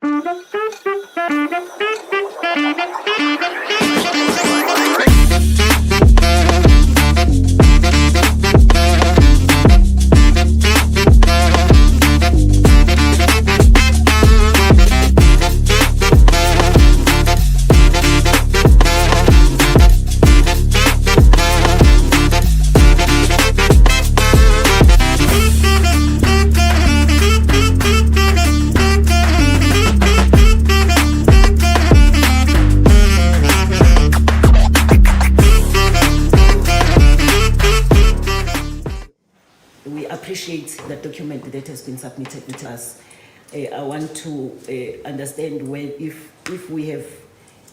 The document that has been submitted to us. I want to understand if we have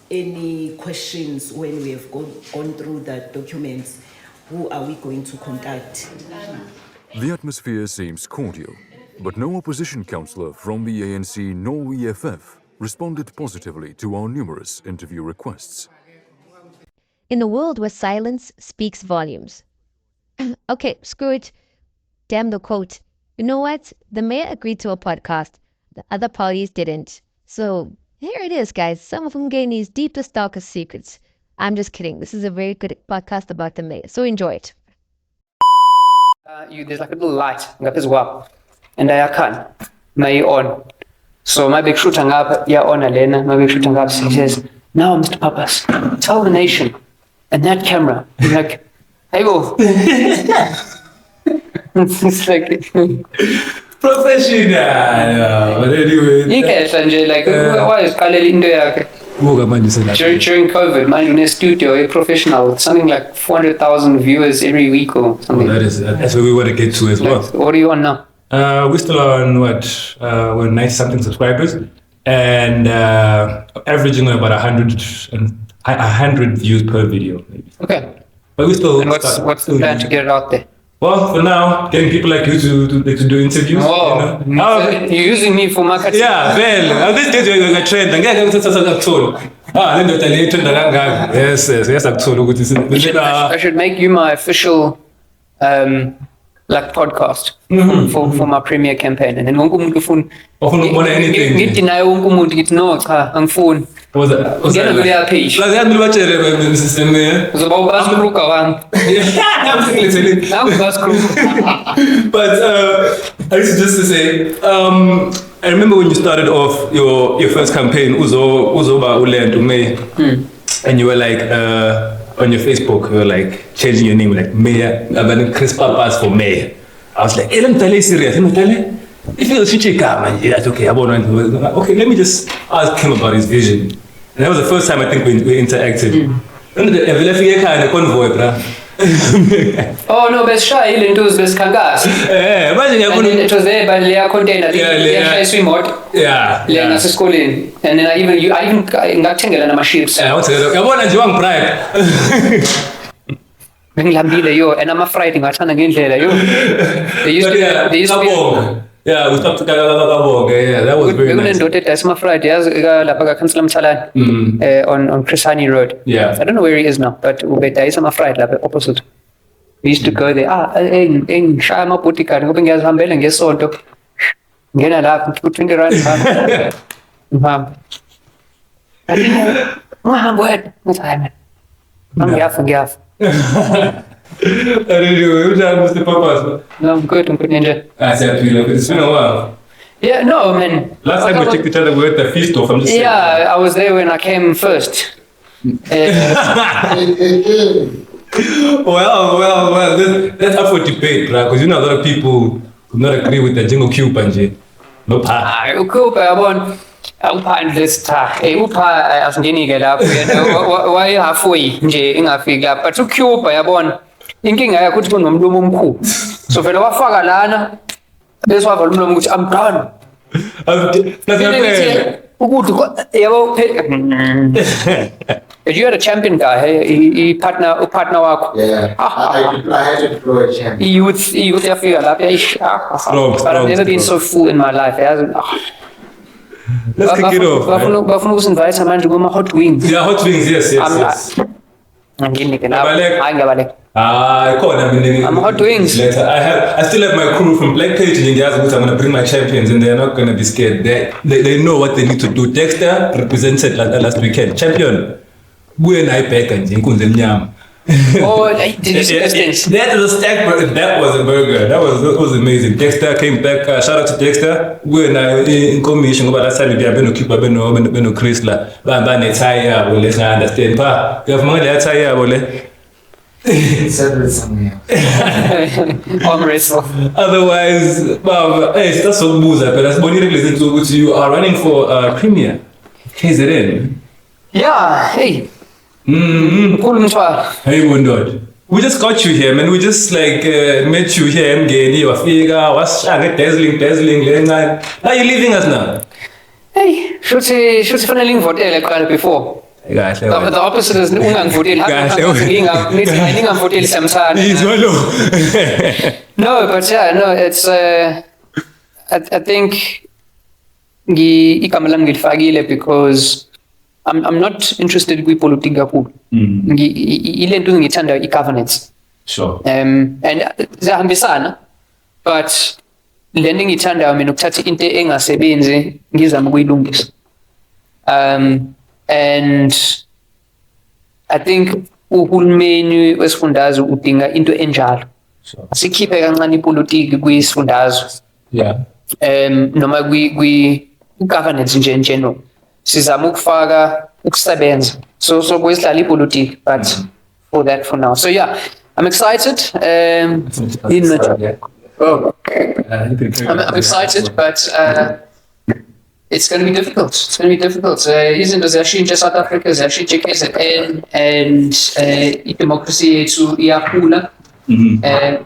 any questions when we have gone through the documents, who are we going to contact? The atmosphere seems cordial, but no opposition councillor from the ANC nor EFF responded positively to our numerous interview requests. In a world where silence speaks volumes. Okay, screw it. Damn the quote. You know what? The mayor agreed to a podcast. The other parties didn't. So here it is, guys. Some of uMngeni's deepest, darkest secrets. I'm just kidding. This is a very good podcast about the mayor. So enjoy it. There's like a little light up as well. And I can. May on. So my big shooting up, yeah, on Elena, my big shooting up, he says, now, Mr. Pappas, tell the nation. And that camera. I'm like, hey, go. It's like professional. But anyway, like why is during COVID, man, in a studio, a professional, something like 400,000 viewers every week or something. That's where we want to get to as well. What are you on now? We're still on we're 90 something subscribers and averaging about 100 views per video. Maybe. Okay. But we still. And what's the plan to get it out there? Well, for now, getting people like you to do interviews. Oh, you know? You're using me for marketing. Yeah, well, this days you're a trend. Yes, I should make you my official podcast for my premier campaign. And then wonke umuntu ufuna ngithi naye wonke umuntu ngithi no cha angifuni. Ngena kuleya page. Uzoba uBaas Kruger wami. But I used to just say, I remember when you started off your first campaign, Uzoba Uland May, and you were like on your Facebook, you were like changing your name, like Mayor, Chris Pappas for Mayor. I was like, hey, let me tell you serious, let me tell you. If you're that's okay. Okay, let me just ask him about his vision. And that was the first time I think we interacted. Oh no, best shy into best kangas. Yeah, it was there by Leah container. Yeah, swim out. Yeah. Leah school in. And then I even got tangled in my ships. Yeah, what's it? I want to join pride. And I'm afraid I'm trying to get there. They used to be. Yeah, we stopped yeah, that was very nice. That's my friend. On Chris Road. Yeah. I don't know where he is now, but there is my friend opposite. We used to go there. In Shama Putika, hoping as Hambel and get sold up. Get a lap, put 20 rand. I think, what? What's happening? I'm gaff. Mr. Pappas. No, I'm good, Ninja. It's been a while. Yeah, no, man. Last time we checked each other, we were at the feast off. I'm just saying. I was there when I came first. Well, that's up for debate, right? Because a lot of people do not agree with the Jingle Q Panje. No pa. Upha asingenike lapho waye halfway nje ingafiki lapha but uCuba yabona inkinga yakho ukuthi kunomlomo omkhulu so vele wafaka lana bese wavala umlomo ukuthi I'm done ukuthi yabo you had a champion guy he partner wakho yeah I had to grow a champion youth yafika lapha but I've never been so full in my life. Let's kick it off. Bafuna usinvite manje kuma hot wings. Yeah, hot wings, yes. Ngiyabaleka. I'm hot wings. Later. I still have my crew from BlackPage and I'm going to bring my champions and they're not going to be scared. They know what they need to do. Dexter represented last weekend. Champion. Buena back and Jinkunzemnyam. Oh, did you see those things? That was a stack burger. That was a burger. That was amazing. Dexter came back. Shout out to Dexter. We're in commission about that time. I've been to Cuba, been to Chris. Bamba netaya. Well, let's understand. Pa, you have money netaya. Well, otherwise, hey, that's so boozer. But that's money represents what you are running for Premier KZN. Yeah. Hey. Hey, Wondod. We just got you here, man. We just like met you here, uMngeni, wafika, dazzling. Now you're leaving us now. Hey, should finally vote like before. The opposite is ungangivoteli. Ngingavoteli samthana. No, but yeah, no, it's I think igama lami ngilifakile because I'm not interested in politics kakhulu. Ile nto ngithanda i-governance. Sure. And zihambisana, but le nto ngithandayo mina ukuthatha into engasebenzi ngizama ukuyilungisa. And I think uhulumeni wesifundazwe udinga into enjalo. Sure. Sikhiphe kancane ipolitiki kwisifundazwe. Yeah. Noma governance nje in general. Sizama ukufaka ukusebenza. So kwesidlala ipolitiki, but for now. So yeah, I'm excited. I'm excited, but it's going to be difficult. Izinto ziyashintsha South Africa, ziyashintsha KZN, and democracy yethu iyakhula. How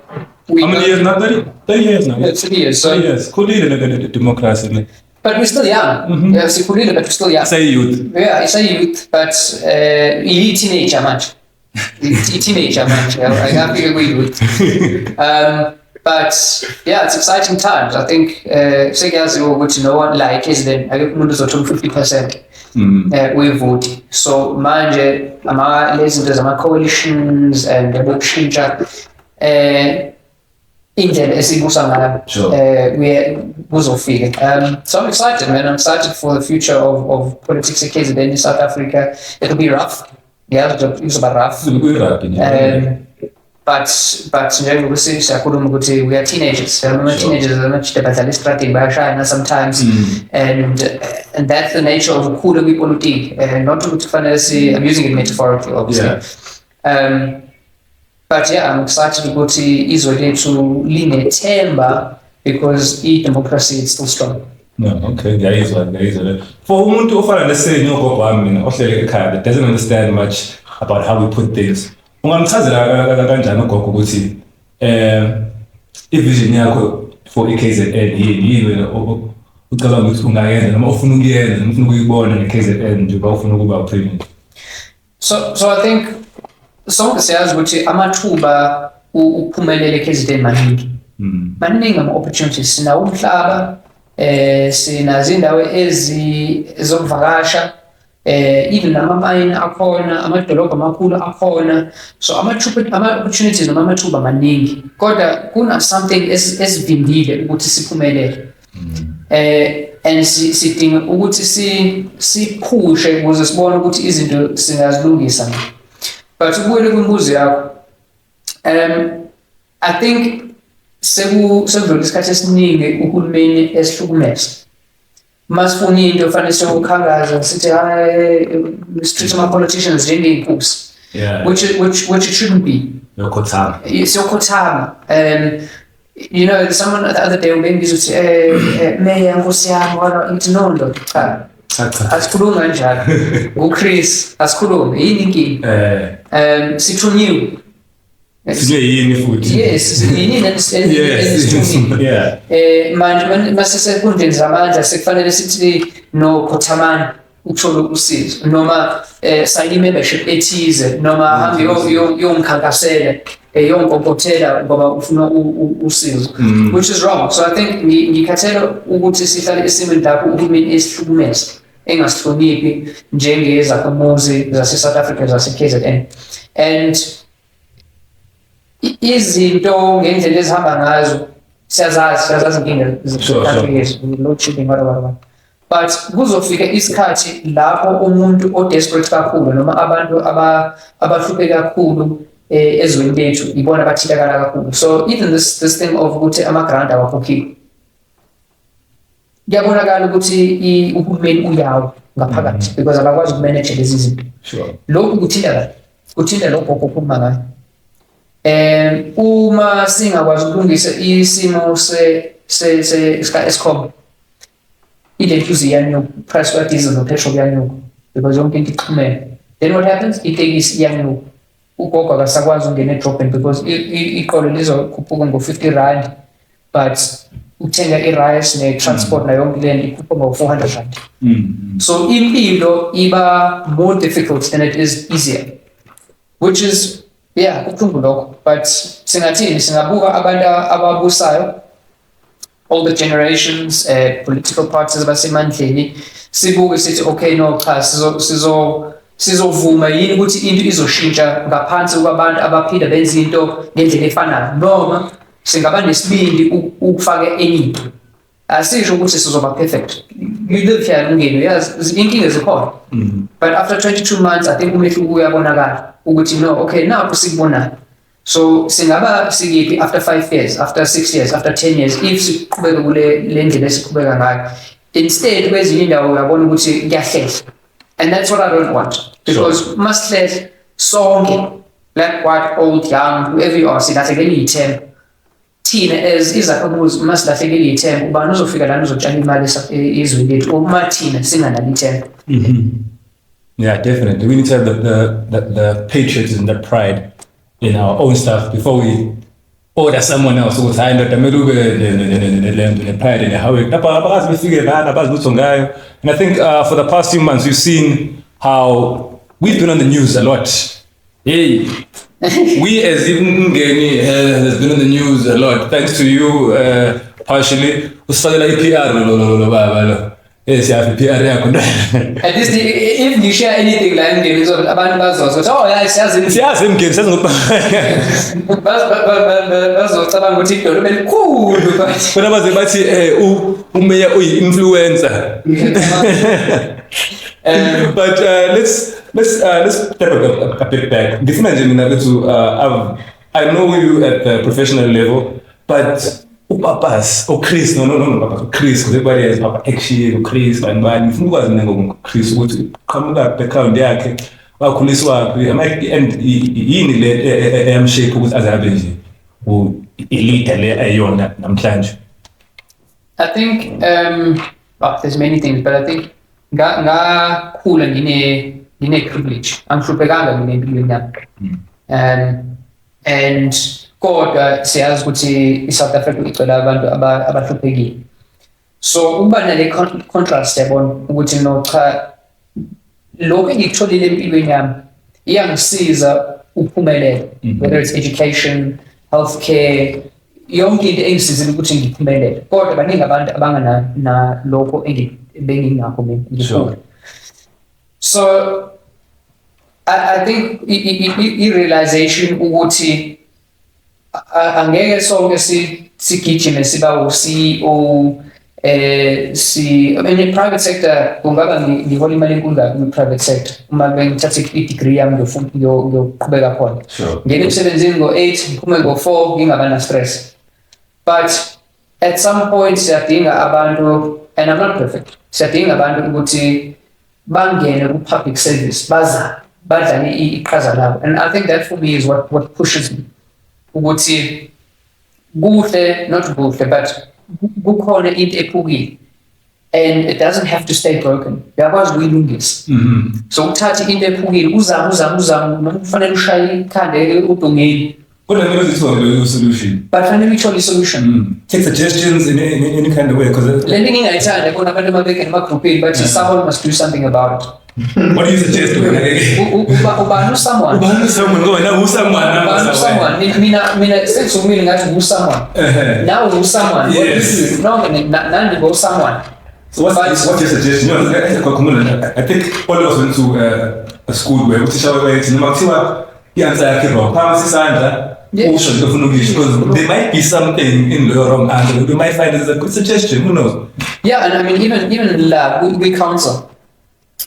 many years now? 30 years now. 30 years. So 30 years. Cool the democracy. But we're still young. Yeah, but we're still young. Say youth. Yeah, I say youth, but teenager much. Teenager much. I have to agree with. But yeah, it's exciting times. I think Segazi will go to know like KZN. I get numbers of 50% we vote. So manje ama coalitions and the indlela esibusa ngayo kuzofika. So I'm excited, man. I'm excited for the future of politics in KZN in South Africa. It'll be rough. Yeah, it's about rough. But njengoba siyakhuluma ukuthi we are teenagers. Teenagers badlala estradini bayashayana sometimes. And that's the nature of ukukhula kwipolitiki. Not ukuthi fanele I'm using it metaphorically, obviously. Yeah. But yeah, I'm excited ukuthi izwe lethu linethemba because democracy is still strong. No, okay, there is one. For umuntu ofana let's say ngogogo wami mina ohlele ekhaya that doesn't understand much about how we put things. Ungamchazela kanjani ugogo ukuthi i-vision yakho for KZN yini wena ucabanga ukuthi ungayenza noma ufuna ukuyenza noma ufuna ukuyibona ne-KZN njengoba ufuna ukuba premier? So I think sonke siyazi ukuthi amathuba ukuphumelela KZN maningi ama-opportunities. Sinawo umhlaba, sinazo indawo ezokuvakasha, even ama-mine akhona, amadolobha amakhulu akhona. So ama-opportunities noma amathuba maningi, kodwa kuna something esivimbile ukuthi siphumelele. And sidinga ukuthi siphushe ukuze sibone ukuthi izinto singazilungisa. But ukubuyela kwimbuzo yakho, I think sekudlula isikhathi esiningi uhulumeni esihlukumeza. Masifuna into fanele sokukhangaza sithi treat ama-politicians njengey'nkosi. Which it shouldn't be. Siyokhothama. You know, someone the other day ubengiza ukuthi Mayor nkosi yami ngithi no ndoda cha. Asikhulumi kanjalo. UChris asikhulumi yini inkinga? Sithunyiwe. Yini futhi? Yes, yini nesithunyiwe. Yeah. Manje masesekunkundleni zamandla sekufanele sithi no khothamani ukuthola usizo noma sign membership ethize noma hambe yomkhankasela yonkokothela ngoba ufuna usizo, which is wrong. So I think ngikhathela ukuthi sihlale esimeni lapho uhulumeni esihlukumeza engasihloniphi njengezakhamuzi zase-South Africa zase-KZN. And izinto ngendlela ezihamba ngazo siyazazi inkinga ze-country yethu, load shedding, whatever. But kuzofika isikhathi lapho umuntu o-desperate kakhulu noma abantu abahluphe kakhulu ezweni lethu ibona abathithakala kakhulu. So even this thing of ukuthi ama-grant awakhokhiwe, kuyabonakala ukuthi uhulumeni uyawo ngaphakathi because abakwazi ukumanage lezi zinto. Lokhu kuthinta lokho okukhuluma ngayo. Uma singakwazi ukulungisa isimo se-Eskom, i-electricity iyanyuka, price ka-diesel no-petrol iyanyuka because yonke into ixhumene. Then what happens? Itekisi iyanyuka. Ugogo akasakwazi ukungena edrobheni because iqolo lizokhuphuka ngo-50 rand, but uthenga i-rice ne-transport nayo yonke le nto ikhuphuka ngo-400 rand. So impilo iba more difficult than it is easier, which is kubuhlungu lokho. But singathini, singabuka abantu ababusayo, all the generations, political parties abasemandleni, sibuke sithi okay, no, cha, sizovuma yini ukuthi into izoshintsha ngaphansi kwabantu abaphila benza into ngendlela efanayo, noma singaba nesibindi ukufaka enye into. Asisho ukuthi sizoba perfect. You live here uMngeni, yazi inkinga zikhona. But after 22 months I think umehluko uyabonakala ukuthi no, okay, now sikubona. So singaba sikipi after 5 years, after 6 years, after 10 years if siqhubeka kule ndlela esiqhubeka ngayo. Instead kwezinye indawo uyabona ukuthi kuyahlehla. And that's what I don't want, because must let sonke, black, white, old, young, whoever you are, silahlekele ithemba. Thina as izakhamuzi masilahlekele ithemba, ubani uzofika lana uzotshala imali ezweni lethu uma thina singanalo ithemba. Yeah, definitely. We need to have the patriotism, the pride in our own stuff before we order someone else who signed the pride in how and I think for the past few months we've seen how we've been on the news a lot. Hey, we as uMngeni has been on the news a lot thanks to you partially. Yes, you have PR. At least if you share anything like uMngeni, so abantu bazozwa, oh yeah, siyazi uMngeni bazocabanga ukuthi idolo elikhulu bona baze bathi umeya uyi-influencer. But let's step a bit back. Ngifuna nje mina bethu I know you at the professional level, but Papas, Chris, no, Papas, Chris, because everybody has Papa Action, Chris, and ngifuna ukwazi mina ngoChris ukuthi qhamuka background yakhe wakhuliswa and yini le eyamshape ukuthi azabe nje leader le ayona namhlanje. I think there's many things, but I think ngakhula ngine privilege. Angihluphekanga mina empilweni yami. And kodwa siyazi ukuthi iSouth Africa icela abantu abahluphekile. So ukuba nale contrast yabona ukuthi no cha lokho engikutholile empilweni yami iyangisiza ukuphumelela, whether it's education, healthcare, yonke into engisizile ukuthi ngiphumelele. Kodwa baningi abantu abangana lokho engingakho mina. So I think i-realization ukuthi angeke sonke sigijime siba u-CEO I mean i-private sector kungaba ngihola imali enkulu kabi kwi-private sector uma ngithatha i-degree yami ngiyoqhubeka khona ngene emsebenzini ngo-8 ngiphume ngo-4 ngingaba na-stress. But at some point siyadinga abantu, and I'm not perfect, siyadinga abantu ukuthi bangene ku-public service badlale iqhaza labo. And I think that for me is what pushes me ukuthi kuhle, not kuhle, but kukhona into ephukile and it doesn't have to stay broken. Uyakwazi ukuyilungisa. So uthathe into ephukile uzama noma kufanele ushaye ikhanda udongeni. Kodwa ngeke zithole solution. But fanele uthole solution. Take suggestions in any kind of way because le nto ngingayithanda khona abantu mabeke emagroupini but someone must do something about it. What do you suggest? Ubani someone mina sengizumile ngathi someone now someone nandi go someone So what's your suggestion? You know, I think all of us went to a school where we teach our way to because there might be something in the wrong answer. We might find it as a good suggestion. Who knows? Yeah, and I mean, even in the lab, we counsel.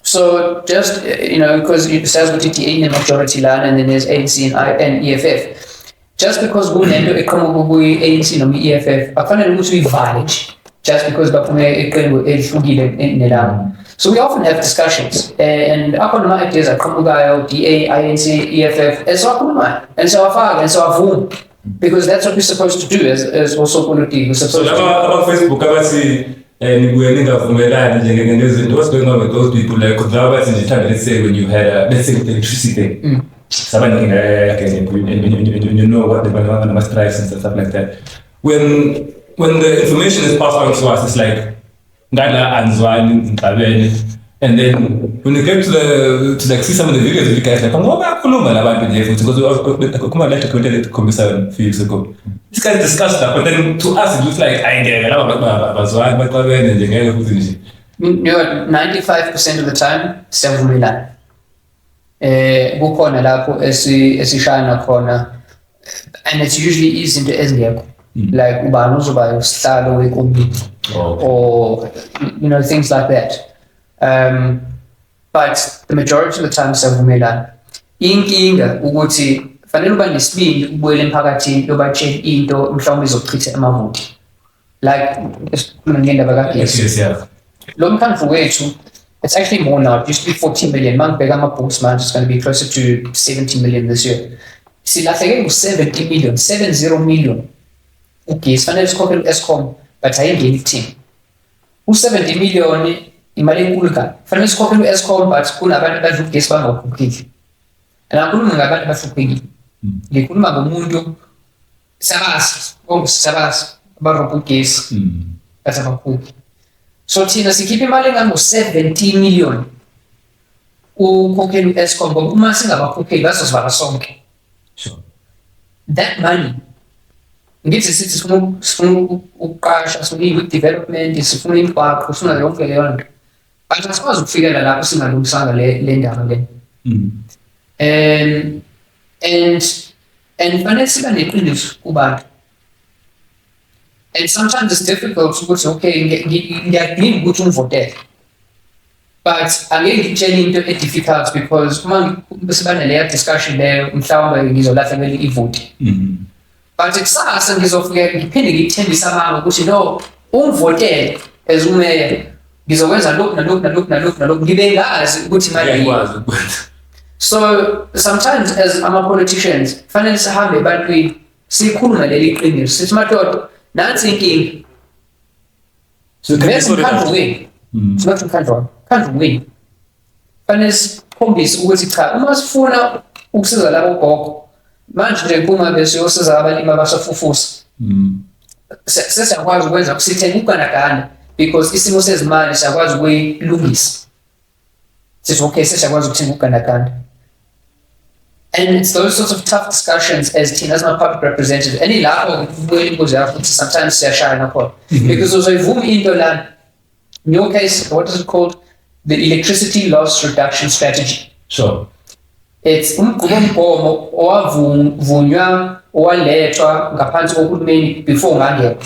So just, because it says what TTA in majority land and then there's ANC and EFF. Just because we need to come up with ANC and EFF, I can't lose we valid just because so we often have discussions and up on my ideas I come with DA, INC, EFF, and so I come on and so I file and so I vote because that's what we're supposed to do as also politics. So about Facebook, I see what's going on with those people? Like, let's say when you had let's say with the electricity thing. You know what the must price and stuff like that. When the information is passed on to us, it's like and then when you get to see some of the videos, you guys like, because a few years ago. This guy discussed that, but then to us it looks like 95% of the time, self-reliant. Kukhona lapho esishayana khona and it's usually izinto ezingekho like ubani uzoba usihlalo wekomiti or things like that, but the majority of the time siyavumelana. Inkinga ukuthi fanele uba nesibindi ubuyele emphakathini ubatshele into mhlawumbe izochitha amavoti like ngendaba kagesi lo mkhandlu wethu. It's actually more now. It used to be 40 million. Man, bigger my books, man. It's going to be closer to 70 million this year. See, like again, 70 million, 70 million. Okay, it's funny, it's called ESCOM, but I ain't getting team. 70 million in my Kruger. Funny, it's called ESCOM, but school about that case one or cooking. And I'm going about that cooking. The Kulma Mundo Sabas, about a case. That's about cooking. So thina sikhipha imali engango 70 million ukhokhela uEscom ngoba uma singabakhokheli bazosivala sonke. Sure. That money ngithi sithi sifuna ukuqasha, sifuna development, sifuna imigwaqo, sifuna yonke leyo nto. But asikwazi ukufikela lapho singalungisanga le ndaba le. And fanele siba neqiniso kubantu. And sometimes it's difficult to say, okay, ngiyadinga ukuthi ungivotele. But angeke ngitshele into difficult because uma sibane leya discussion leyo mhlawumbe ngizolahlekelwa ivoti. But kusasa ngizofika ngiphinde ngithembisa abantu ukuthi no, ungivotele as umayor ngizokwenza lokhu nalokhu ngibe ngazi ukuthi imali. So sometimes as ama-politicians fanele sihambe ebantwini sikhulume leli qiniso sithi madoda nansi inkinga. So can't win. So can't win. Fanele sikhombise ukuthi cha uma sifuna ukusiza labo gogo manje nje kuma bese yosiza abalimi abasafufusa. Sesiyakwazi ukwenza kusithenga uganagana because isimo sezimali siyakwazi ukuyilungisa. Sithi okay sesiyakwazi ukuthenga uganagana. And it's those sorts of tough discussions as Tina's my public representative. Any lapho goes out sometimes siyashayana khona. Because uzoyivuma into lana. In your case, what is it called? The electricity loss reduction strategy. Sure. It's umgomgomo owavunywa owalethwa ngaphansi kohulumeni before ngangekho.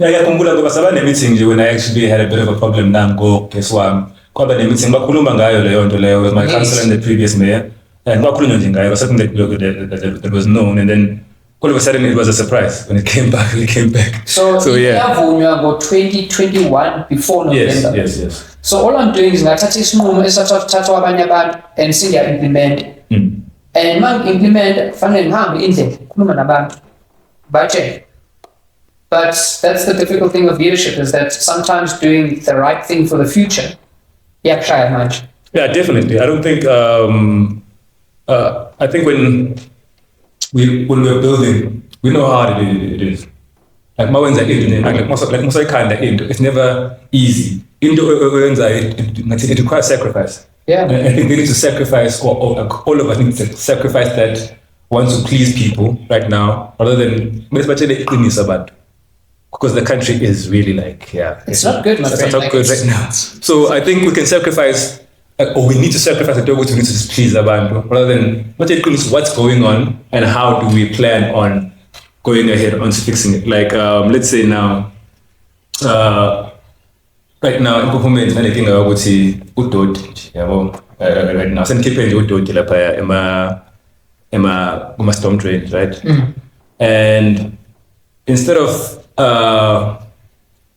Ngiyakhumbula ngoba sabane meeting nje when I actually had a bit of a problem nango guess wami. Kwaba ne meeting bakhuluma ngayo leyo nto leyo with my councillor and the previous mayor. And bakhulunywa nje ngayo something that was known and then all of a sudden it was a surprise when it came back. So yeah. Yavunywa ngo 2021 before November. Yes. So all I'm doing is ngathatha isinqumo esathathwa abanye abantu and singiya implement. And man implement fanele ngihambe indlela khuluma nabantu batshele. But that's the difficult thing of leadership is that sometimes doing the right thing for the future. Yeah, definitely. I don't think I think when we're building, we know how hard it is. Like Mawenza it's never easy. It requires sacrifice. Yeah. I think they need to sacrifice, or all of us need to sacrifice that want to please people right now, rather than because the country is really like, It's not good, my it's friend. not Like, good right now. So I think we can sacrifice, or we need to sacrifice the to just please abantu, rather than what's going on and how do we plan on going ahead on fixing it. Like let's say now, right now in performance, I'm thinking about udoti, right now. I'm keeping udoti lapha ema storm drains, right? And instead of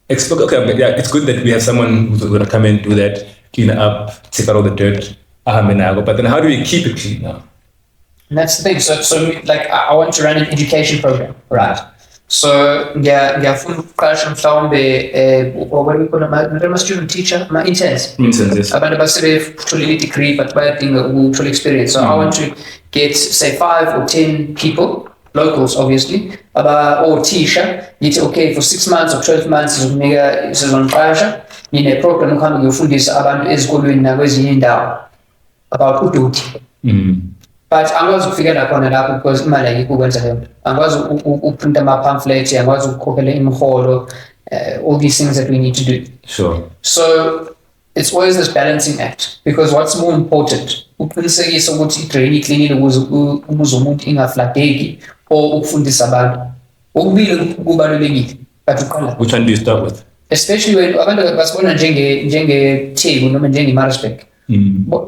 it's good that we have someone who's going to come and do that, clean up, take out all the dirt, but then how do we keep it clean now? And that's the thing. So like I want to run an education program, right? So full class mhlawumbe what do we call them? My student teacher, my interns. Yes. Abantu basebetholile degree but bayadinga ukuthola experience. So I want to get say 5 or 10 people, locals obviously, or teacher, yithi okay for 6 months or 12 months sizoniqasha yine program ukuhamba ngiyofundisa abantu ezikolweni nakwezinye indawo about udoti. But angikwazi ukufikela khona lapho because imali ayikho ukwenza leyo nto. Angikwazi ukuprinta ama-pamphlets, angikwazi ukukhokhela imiholo, all these things that we need to do. Sure. So it's always this balancing act, because what's more important, ukuqinisekisa ukuthi i-drain icleanile ukuze umuzi womuntu ingafladeki or ukufundisa abantu. Okubili kubalulekile, but uqala. Which one do you start with? Especially when abantu basibona njenge-Theku noma njenge-Maritzburg.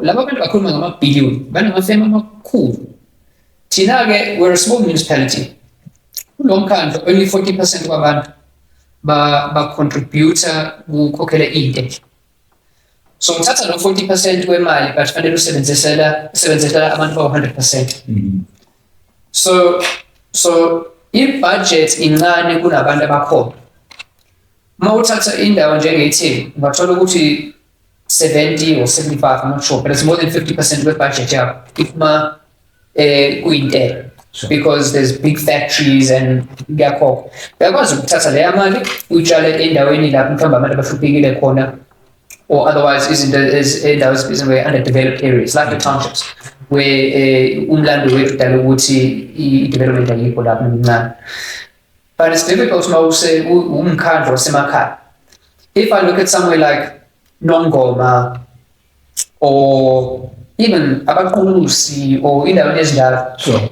Laba bantu bakhuluma ngamabhiliyoni, banamafemu amakhulu. Thina-ke, we're a small municipality. Kulo mkhandlo, only 40% kwabantu ba-contributor ukukhokhela into. So ngithatha lo 40% kwemali, but fanele usebenzisela abantu ba-100%. So i-budget incane kunabantu abakhona. Uma uthatha indawo njenge-Theku, ungathola ukuthi 70 or 75, I'm not sure, but it's more than 50% of budget, if ma kuyintela. Because there's big factories and ngiyakho. Uyakwazi ukuthatha leya mali uyitshale endaweni lapho mhlawumbe abantu abahluphekile khona, or otherwise endawo ezibizwa underdeveloped areas like the townships where umlando wethu dala ukuthi i-development ayikho lapho ncane. But it's difficult uma umkhandlo wasemakhaya. If I look at somewhere like Nongoma or even Abaqulusi or indawo ezinjalo, Sure.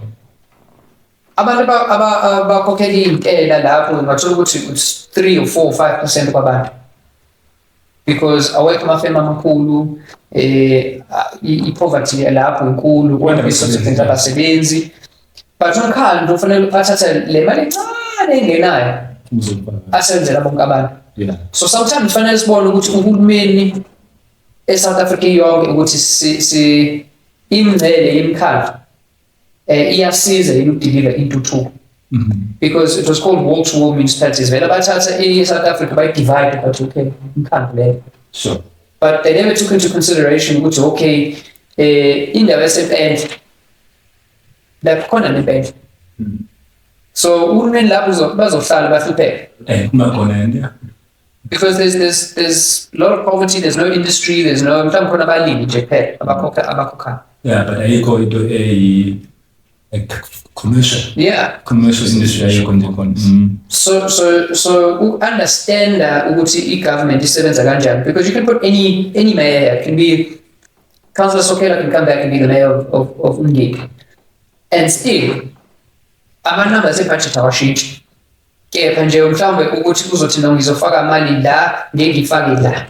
abantu abakhokhela intela lapho ngathola ukuthi it's 3 or 4 or 5% kwabantu, because awekho amafemu amakhulu, i-poverty lapho inkulu, kunabesosebenza abasebenzi, but umkhandlo ufanele athathe le mali encane engenayo asebenzela bonke abantu. Yeah. So sometimes fanele sibone ukuthi uhulumeni eSouth Africa yonke ukuthi imngcele yemkhandlo iyasiza ukudeliver intuthuko. Because it was called wall-to-wall municipalities. Vele bathatha eSouth Africa divide but okay imkhandlo leyo. Sure. But they never took into consideration ukuthi okay indawo esempendle lapho khona nependle. So uhulumeni lapho bazohlala bahlupheke. Because there's a lot of poverty, there's no industry, there's no mhlawumbe khona abalimi nje kuphela abakhokha. Yeah, but ayikho into commercial. Yeah. Commercial industry ayikho nje. So understand ukuthi i-government isebenza kanjani, because you can put any mayor, it can be Councillor Sokela can come back and be the mayor of uMngeni, and still ama-numbers ebudget awashintshi. Kepha nje mhlawumbe ukuthi kuzothi ngizofaka mali la ngengifake la,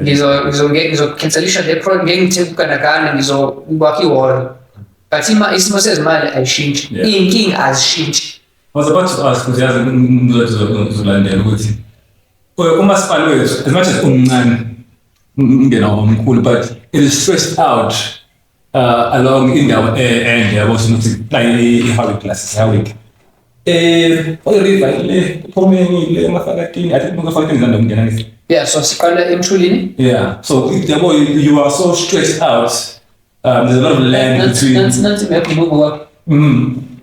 ngizokhenselisha le project ngengithe kukanakana ngizokwakha ihholo, but isimo sezimali ayishintshi, iy'nkinga azishintshi. I was about to ask, because uzolandela ukuthi umasipala wethu, as much as umncane umngeni omkhulu, but it is stressed out along indawo ende yabo sokuthi i-highway classes, highway river le phomeni le mafakatini, I think mafakatini zanda umngena ngithi. Yeah, so siqala emthulini. Yeah, so yabo you are so stressed out, there's a lot of land between. Nansi map ngoba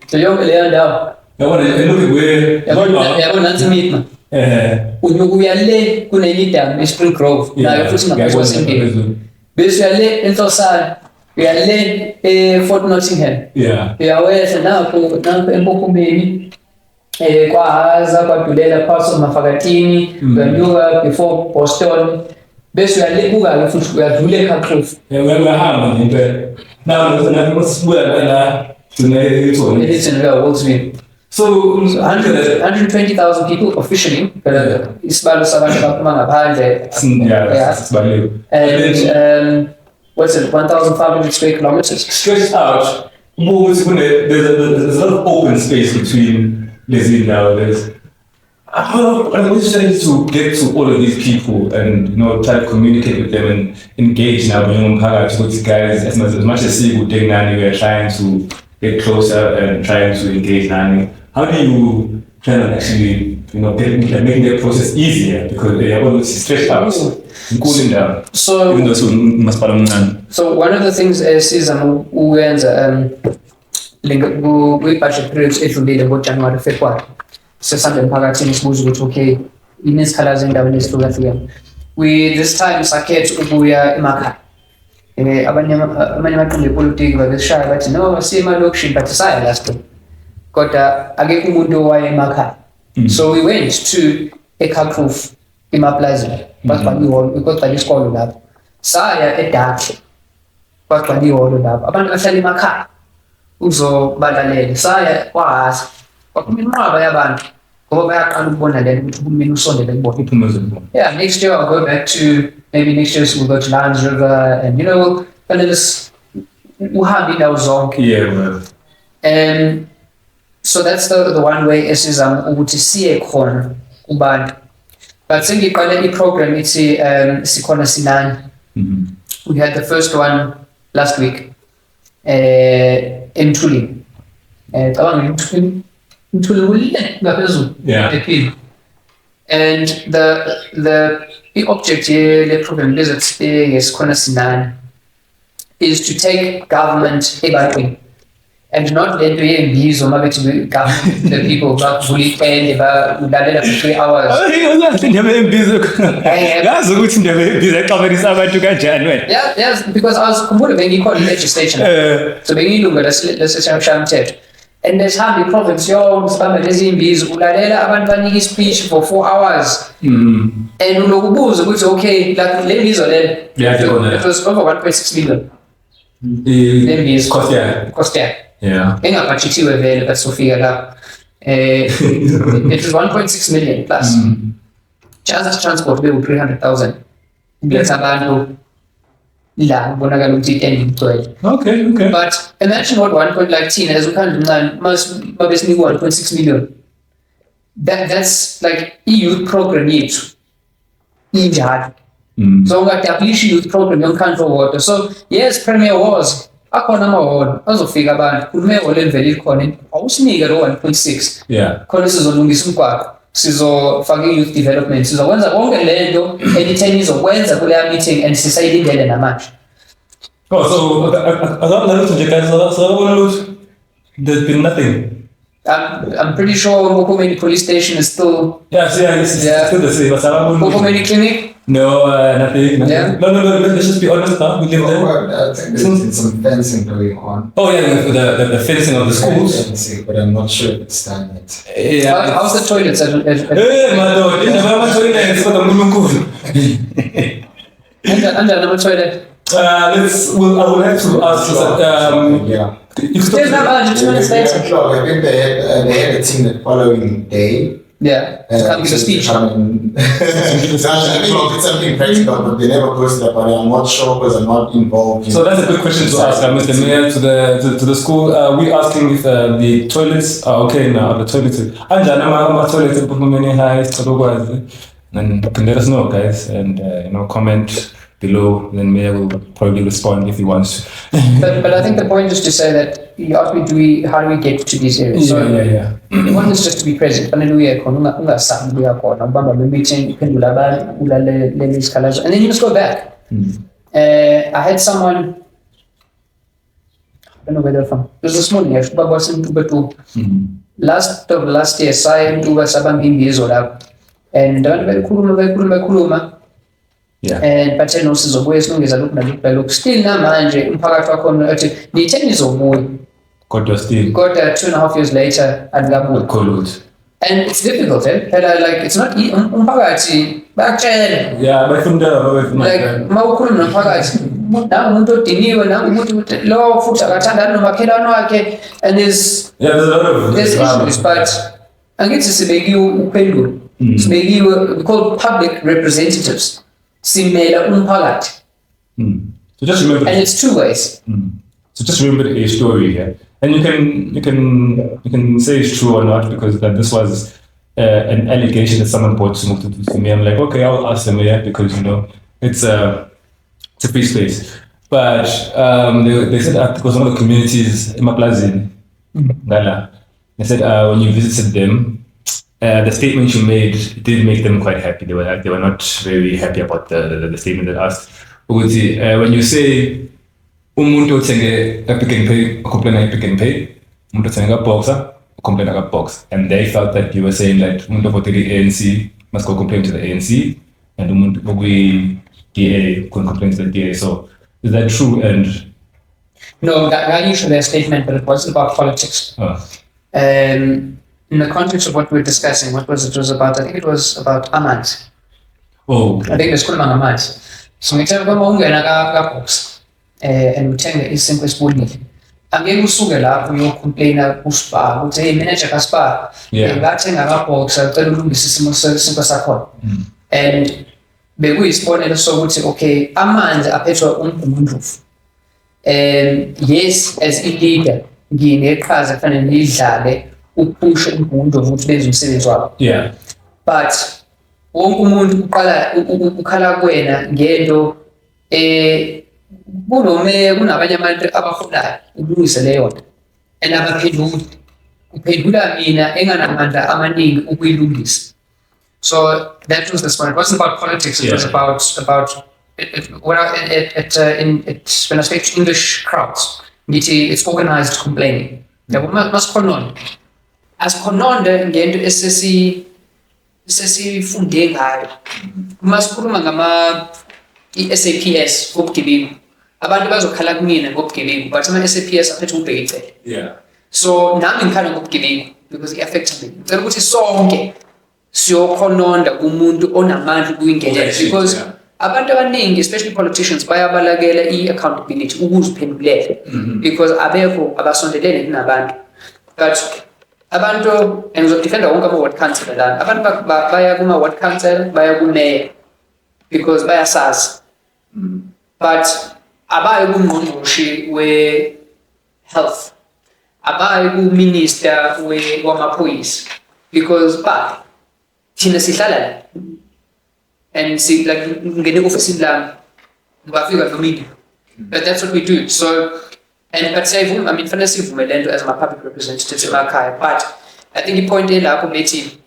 so yonke leyo ndawo Yabona look where yabona nansi mitma uya le kunelidam eSpring Grove nayo futhi ngaphansi kwesempilo, bese uya le eNhlosana, uya le eFort Nottingham, yeah, uyawehla napho empophumbeni kwahaza kwadulela parts of Mafakatini, uyanyuka before Boston, bese uyalebuka-ke futhi uyadlula eKruger. Uyahamba ngempela. Now masibuya la Woldsville. So 120,000 people officially, isibalo sabantu abaphuma ngaphandle. And what's it, 1,500 square kilometers? Stretched out, there's a lot of open space between Leslie now. What's the challenge to get to all of these people and try to communicate with them and engage now? With these guys, as much as we are trying to get closer and trying to engage Nani. How do you try to actually, making that process easier because they are all stretched out, cooling down? So, even though so one of the things is we-budget periods edlulile ngoJanuwari, February. Sesihamba emphakathini sibuza ukuthi okay, inezikhalazo endaweni ezihlukahlukene. We this time sakhetha ukuya emakhaya. Abanye amaqembu epolitiki babeshaya bathi no siye emalokishini but saya last time. Kodwa akekho umuntu owaye emakhaya. So we went to eKruger emaplazini. Bagcwala ihholo because isikolo lapho. Saya eDarke. Bagcwala ihholo lapho. Abantu bahlala emakhaya. Uzobalalela. Saya kwahaza. Kwakuminqaba yabantu. Ngoba bayaqala ukubona lento ukuthi uhulumeni usondele kubona. Yeah, next year I'll go back to, maybe next year we'll go to Lions River and we'll kind of just uhambe indawo zonke. Yeah. And so that's the one way esizama ukuthi siye khona kubantu. But sengiqale i-program ithi sikhona sinani. We had the first one last week eMthulini. Cabanga eMthulini ngaphezulu. Yeah. And the object here, the program esikhona sinani, is to take government ebantwini. And not let me use or maybe to government the people back fully trained about for 3 hours. Yes, because I was when you call legislation. So when you look at let's and there's hardly province, ulalela speech for 4 hours. And which okay, like ladies or then it was over 1.6 million. Cost. Yeah. Engapatchitiwe vele basofika la. It was 1.6 million plus. Just transport bill 300,000. Kuletha abantu la bonakala ukuthi endingcwele. Okay. But imagine what 1.19 as we can't must babesinikwa 1.6 million. That's like youth program yethu. Injalo. So unga-establish youth program yomkhandlu owodwa. So yes, Premier was akhona amahholo azofika abantu khulume ihholo elivele likhona awusinike lo 1.6. Yeah. Khona sizolungisa umgwaqo, sizofaka i-youth development, sizokwenza konke lento anytime izokwenza kuleya meeting and sisayilindele namanje. So there's been nothing. I'm pretty sure uMngeni police station is still. It's still the same. uMngeni clinic. No, nothing. Yeah. No. Let's just be honest. We live there. I think there's been some fencing going on. Oh yeah, the fencing of the schools. Fencing, but I'm not sure if it's done yet. Yeah. How's the toilets? Under toilet. I will have to ask. Yeah. There's no budget to I think they had a team the following day. Yeah, come give a speech. I think it's something practical, but they never posted that. But I'm not sure because I'm not involved. So that's a good question to ask, Mr. Mayor, to the school. We're asking if the toilets are okay now. The toilets. Then you can let us know, guys, and comment below. Then Mayor will probably respond if he wants. But I think the point is to say that you asked me, how do we get to these areas? Yeah. One is just to be present. And then you must go back. I had someone, I don't know where they're from. It was this morning, I was in Tuba last year, I Tuba Sabang Imbizola. And Kuluma. Yeah. And but no sizobuya look still namanje umphakathi wakhona ethi ni10 izobuya Kodwa still got 2.5 years later andikabuyi Kolot. And it's difficult, like it's not umphakathi bayakutshela. Yeah, but Like mawukhuluma nomphakathi nangu umuntu odiniwe nangu umuntu lo futhi akathandani nomakhelwane wakhe, and there's a lot of issues, but angithi sibekiwe uphendulo. Sibekiwe, we call public representatives. Simela umphakathi. So just remember, And it's two ways. So just remember a story here, and you can say it's true or not, because that this was an allegation that someone brought to me. I'm like, okay, I'll ask the mayor, because it's a free space. But they said that because one of the communities in Maplazin, Gala, they said when you visited them, the statement you made did make them quite happy. They were not very happy about the statement that asked. When you say umuntu othenge Pick n Pay, complain Pick n Pay, umuntu othenge Boxer, complain Box, and they felt that you were saying that umuntu othenge ANC must go complain to the ANC, and umuntu ogwi DA can complain to the DA. So is that true? And No, that usually a statement, but it wasn't about politics. In the context of what we're discussing, what was it was about? I think it was about amanzi. oh, I think it's called amanzi. So ngitshela kwama ungena ka-box and uthenge isinkwa esibonile. Angeke usuke lapho uyocomplaina kuSpar uthi hey manager kaSpar ngathenga ka-box acela ulungise isimo sesinkwa sakhona. And bekuyisibonelo sokuthi okay amanzi aphethwe uMgungundlovu. Yes, as a leader ngineqhaza kufanele ngidlale uphushe uMgungundlovu ukuthi benze umsebenzi wabo. yeah, But wonke umuntu uqala ukhala kuwena ngento kunome kunabanye abantu abafulayo ulungise leyo nto, and abaphenduli uphendula mina enganamandla amaningi ukuyilungisa. So that was the point. It wasn't about politics. It was about when I speak to English crowds, it's organized complaining. Mas khononda asikhononde ngento esesifunde ngayo. Masikhuluma ngama i-SAPS ngobugebengu, abantu bazokhala kumina ngobugebengu, but ama-SAPS aphethe ukubheka icele. yeah, So nami ngikhala ngobugebengu because it-affects me. Ngicela ukuthi sonke siyokhononda kumuntu onamandla ukuyingelela, because abantu abaningi, especially politicians, bayabalekela i-accountability ukuziphendulele because abekho abasondelene kunabantu. But abantu, and ngizodefenda wonke ama-ward council lana, abantu baya kuma-ward council, baya ku-mayor because bayasazi, but abayi kuNgqongqoshe we-health, abayi ku-minister wamaphoyisa, because thina sihlala la and see like ngene office lami ngibafika nomini, but that's what we do. So but fanele sivume lento as public representatives emakhaya, but I think ipoint elapho bethi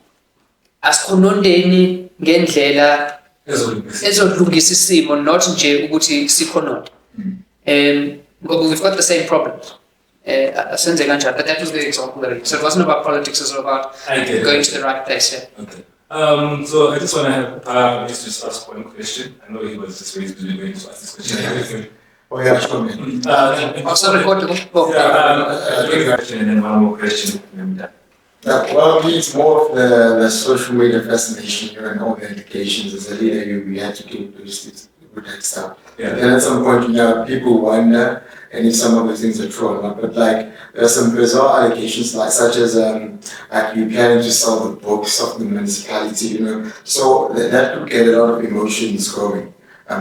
asikhonondeni ngendlela ezolungisa isimo, not nje ukuthi sikhononde. Ngoba we've got the same problems. Asenze kanjani, but that was the example. So it wasn't about politics, it was about going to the right place. Yeah. Okay. So I just want to have just ask one question. I know he was just very busy going to ask this question. Oh yeah, sure. Also recorded. A quick question and then one more question. Yeah, well, it's more of the social media fascination and all the indications. As a leader, you have to do that stuff. Yeah. And at some point, people wonder, and if some of the things are true or not. But like, there are some bizarre allegations, such as like you planning to sell the books of the municipality, So that could get a lot of emotions going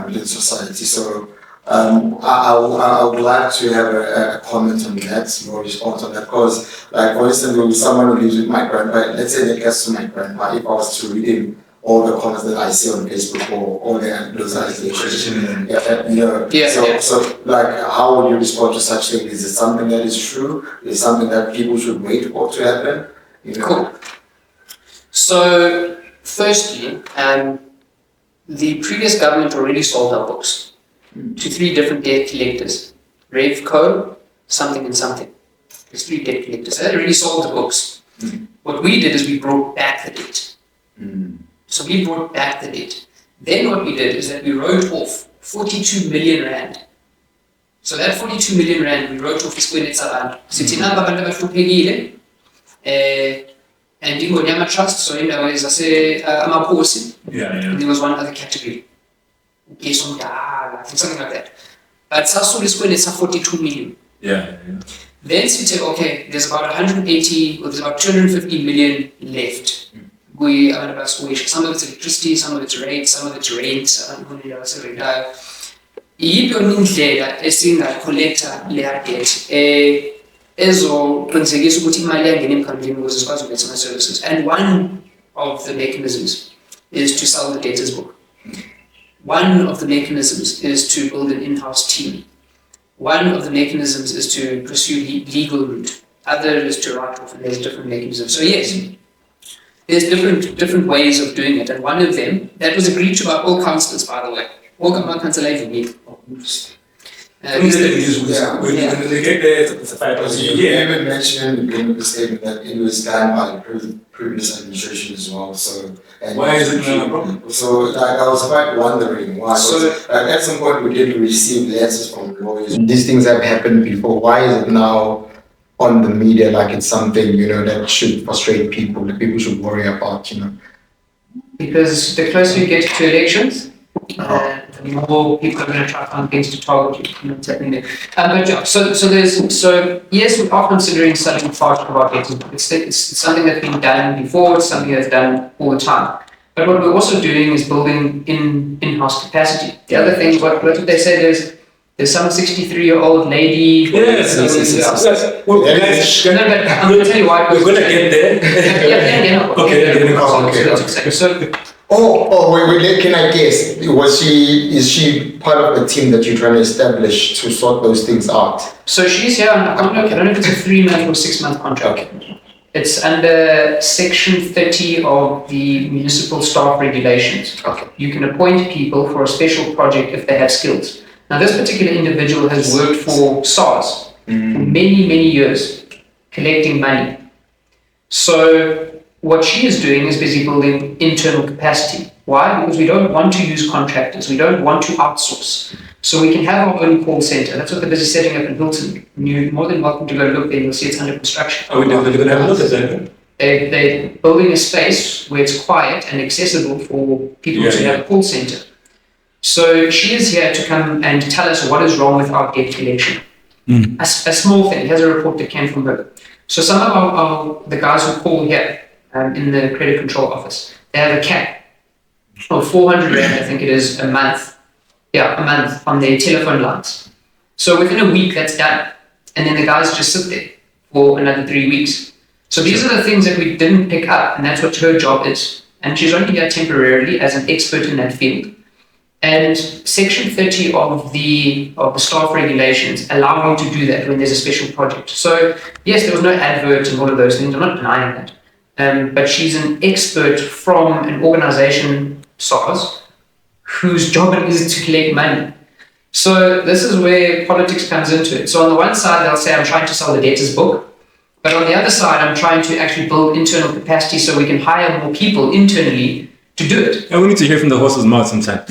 within society. So I would like to have a comment on that, more response on that, because, like, for instance, when someone who lives with my grandpa, let's say that gets to my grandpa, if I was to read him all the comments that I see on Facebook or all those allegations, so like, how would you respond to such things? Is it something that is true? Is it something that people should wait for to happen? Cool. So, firstly, the previous government already sold our books to 3 different debt collectors, Revco, something and something. There's 3 debt collectors. They already sold the books. What we did is we brought back the debt. So we brought back the debt. Then what we did is that we wrote off 42 million rand. So that 42 million rand we wrote off is when it's around. And And Ingonyama Trust, so in a way, as I say, Amaposi. Yeah. And there was one other category. Something like that. But Sasul is when it's 42 million. Yeah. Then you say, okay, there's about 180, or there's about 250 million left. Some of it's electricity, some of it's rates, some of it's rent, iyiphi indlela esingacollecta leya debt ezoqinisekisa ukuthi imali yangena emkhandlwini ukuze sikwazi ukuletha ama-services. And one of the mechanisms is to sell the debtors book. One of the mechanisms is to build an in-house team. One of the mechanisms is to pursue legal route. Other is to write off, and there's different mechanisms. So yes, there's different ways of doing it, and one of them that was agreed to by all councillors, by the way. All councillors agreed. When they get there, it's a fight. You even mentioned in the beginning of the statement that it was done by the previous administration as well. So why is it not a problem? So like I was quite wondering why. So at some point we did receive letters from lawyers. These things have happened before. Why is it now on the media like it's something that should frustrate people, that people should worry about? Because the closer you get to elections, the more people are going to try to find things to target you. But yeah, so yes, we are considering selling part of our data. It's something that's been done before. It's something that's done all the time. But what we're also doing is building in-house capacity. The other thing, what they said is there's some 63-year-old lady. Yes. Well, guys, no, but I'm going to tell you why. We're going to get there. Okay. So. Wait, can I guess? Is she part of the team that you're trying to establish to sort those things out? So she's here on a contract. I don't know if it's a 3-month or 6-month contract. Okay. It's under Section 30 of the Municipal Staff Regulations. Okay. You can appoint people for a special project if they have skills. Now, this particular individual has worked for SARS for many, many years, collecting money. So what she is doing is busy building internal capacity. Why? Because we don't want to use contractors. We don't want to outsource. So we can have our own call center. That's what they're busy setting up in Hilton. You're more than welcome to go look there. You'll see it's under construction. Are we definitely going to have a look at that? They're building a space where it's quiet and accessible for people to have a call center. So she is here to come and tell us what is wrong with our debt collection. A small thing. Here's a report that came from her. So some of the guys who call here in the credit control office, they have a cap of 400 rand, I think it is, a month. Yeah, a month on their telephone lines. So within a week, that's done. And then the guys just sit there for another 3 weeks. So these are the things that we didn't pick up, and that's what her job is. And she's only here temporarily as an expert in that field. And Section 30 of the staff regulations allow you to do that when there's a special project. So yes, there was no advert and all of those things. I'm not denying that. But she's an expert from an organization, SARS, whose job it is to collect money. So this is where politics comes into it. So on the one side, they'll say, I'm trying to sell the debtors book. But on the other side, I'm trying to actually build internal capacity so we can hire more people internally to do it. And we need to hear from the horse's mouth sometime.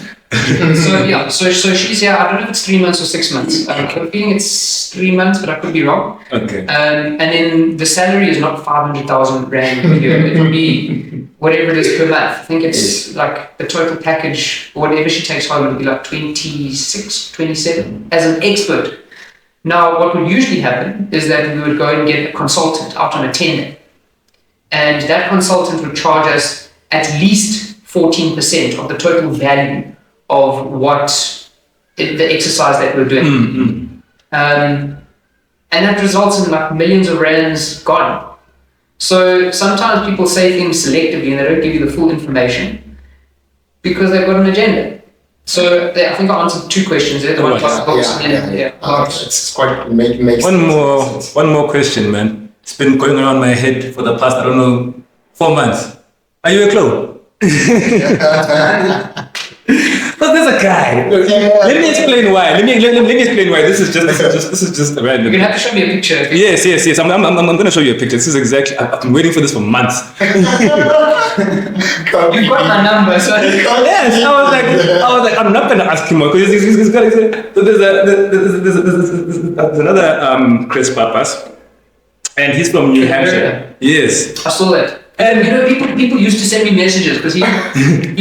So she's here. I don't know if it's 3 months or 6 months. I'm feeling it's 3 months, but I could be wrong. Okay. And then the salary is not 500,000 rand per year. It will be whatever it is per month. I think it's like the total package, whatever she takes home, will be like 26, 27 as an expert. Now, what would usually happen is that we would go and get a consultant out on a tender. And that consultant would charge us at least 14% of the total value of what the exercise that we're doing. And that results in like millions of rands gone. So sometimes people say things selectively and they don't give you the full information because they've got an agenda. So I think I answered 2 questions there. The one about books It's quite makes one more question, man. It's been going around my head for the past, 4 months. Are you a clone? But there's a guy. Let me explain why. Let me explain why. This is just random. You're gonna have to show me a picture. Yes. I'm gonna show you a picture. This is exactly. I've been waiting for this for months. You've got my number, so yes. I was like, I'm not gonna ask him more because he's got. So there's another Chris Pappas, and he's from New Hampshire. Yes. I saw that. And people used to send me messages because he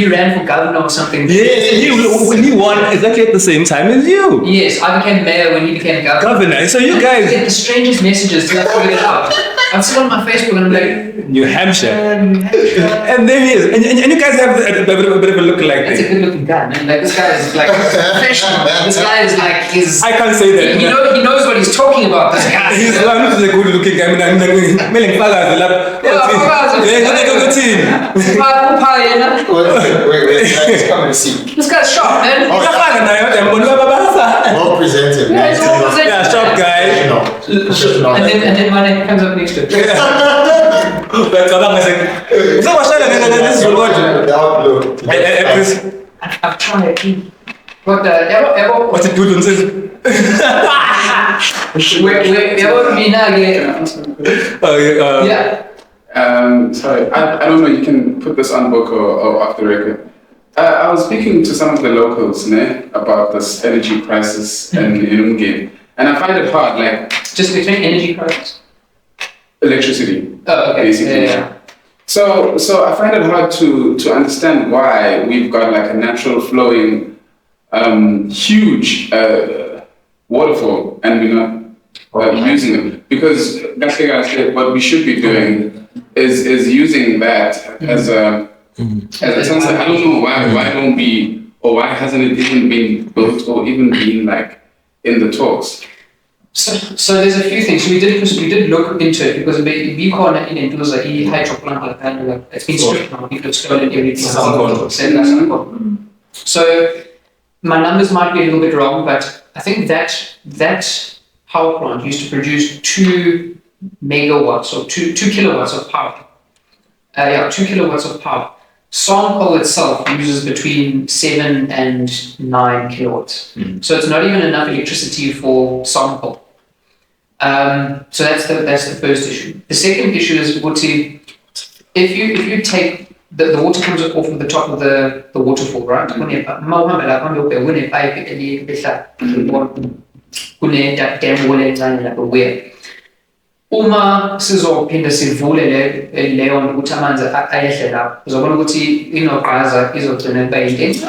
ran for governor or something. he won exactly at the same time as you. Yes, I became mayor when he became governor. So you I guys, get the strangest messages till I figure it out. I'm still on my Facebook and I'm like, New Hampshire. New Hampshire. And there he is. And you guys have a bit of a look like That's a this. good looking guy, man. Like this guy is like professional. This guy is like I can't say that. he knows what he's talking about. This guy. He's not a good looking guy. I'm mailing fagaz. Wait, let's come and see. This guy's sharp, man. Well presented. Yeah, he's well presented. Yeah, sharp guy. And then my name comes up next to it. That's what I'm saying. So what's that? This is what. I've tried. But ever What's it good on says? Yeah. Sorry, I don't know, you can put this on book or off the record. I was speaking to some of the locals about this energy crisis in uMngeni, and I find it hard, like... Just between energy crisis? Electricity. Oh, okay. Basically. Yeah. So I find it hard to understand why we've got like a natural flowing, huge waterfall and we're not using it. Because that's like I said, what we should be doing is using that as a sunset. I don't know why don't we, or why hasn't it even been built or even been like in the talks? So there's a few things. We did look into it because we can't in Enduza hydro plant like that. It's been stripped now. People have stolen everything. So my numbers might be a little bit wrong, but I think that power plant used to produce 2 megawatts or 2 kilowatts of power. 2 kilowatts of power. Sample itself uses between 7 and 9 kilowatts. So it's not even enough electricity for sample. So that's the first issue. The second issue is if you take the water comes off of the top of the waterfall, right? Uma sizophinda sivule leyo ukuthi amanzi ayehle lapho uzobona ukuthi inogaza izogcina bayinto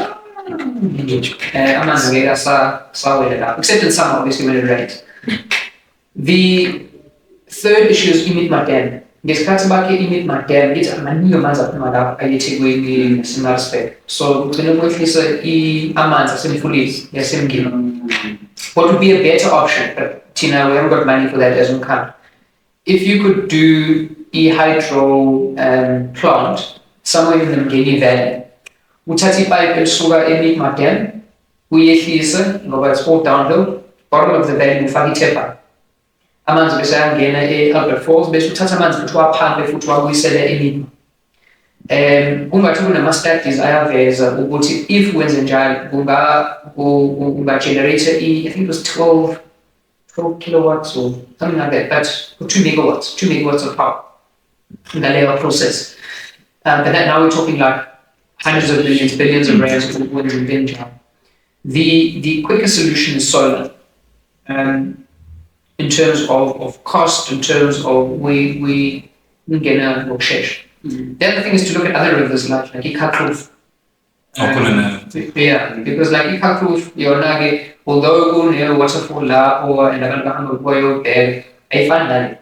amanzi ngeke asawele lapho except in summer obviously when it rains. The third issue is Dam. Ngesikhathi bakhe Dam lithi amaningi amanzi aphuma lapho ayethekwini naseMaritzburg, so kugcina kwehlisa amanzi asemfuleni yasemngeni. What would be a better option, but Tina, we haven't got money for that as uMngeni. If you could do a hydro plant somewhere in the uMngeni Valley, uthatha ipipe elisuka Dam, uyehlise ngoba it's all downhill, bottom of the valley ufaka ithepa. Amanzi bese ayangena eAlbert Falls bese uthatha amanzi futhi waphampe futhi wabuyisele kungathi kunama-studies ayaveza ukuthi if wenze njalo kunga-generate I think it was 12 kilowatts or something like that, but 2 megawatts of power in the layout process. But now we're talking like hundreds of billions of rands of wind and wind. The quicker solution is solar. In terms of cost, in terms of we get a bokshesh. The other thing is to look at other rivers like Ikakruf. Yeah, because like Ikakruf, although waterfall la or there, I find that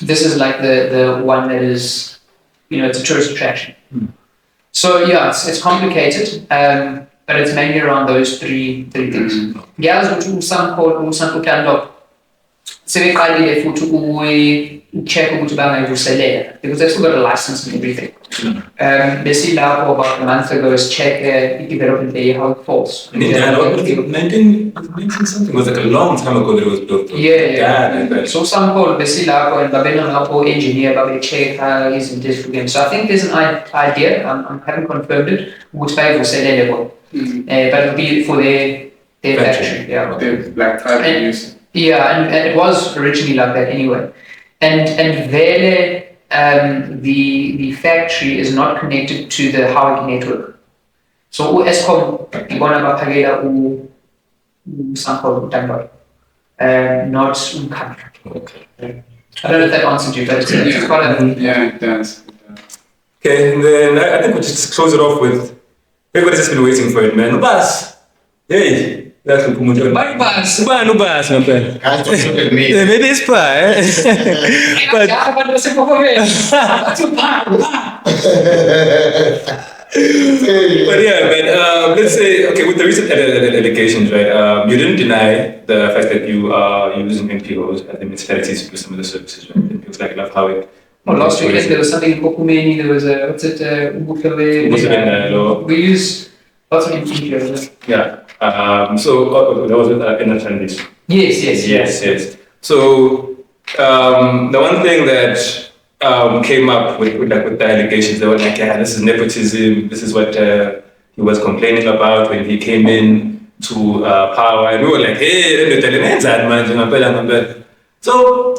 this is like the one that is, it's a tourist attraction. So yeah, it's complicated, but it's mainly around those three things. Gals which some called some up. So we check because they've still got a license and everything. Basically, about a month ago, is check development day how it falls. 19 something was like a long time ago that it was built. Yeah. So some call basically and Babeno engineer, but check how is this again. So I think there's an idea. I haven't confirmed it. Which by was level, but it'll be for their factory. Yeah. The black type use. Yeah, and it was originally like that anyway. And Vele, the factory is not connected to the Hawk network. So Eskom, Ibona sample not country. Okay. I don't know if that answered you, but it's quite a... Yeah, it does. Okay, and then I think we'll just close it off with, everybody's just been waiting for it, man. Baas. Hey, that's the promoter. Bye, Baas. Baas, my friend. Guys, don't look at me. Yeah, maybe it's pie. But yeah, man, let's say, okay, with the recent allegations, right, you didn't deny the fact that you are using NPOs at the municipalities to do some of the services, right? It was like, I love how it... Well, last weekend there was something in uMngeni, there was a, what's it, we use lots of NPOs. Yeah, so that was with NFNDs. Yes. So, the one thing that came up with the allegations, they were like, yeah, this is nepotism, this is what he was complaining about when he came in to power, and we were like, hey, man. So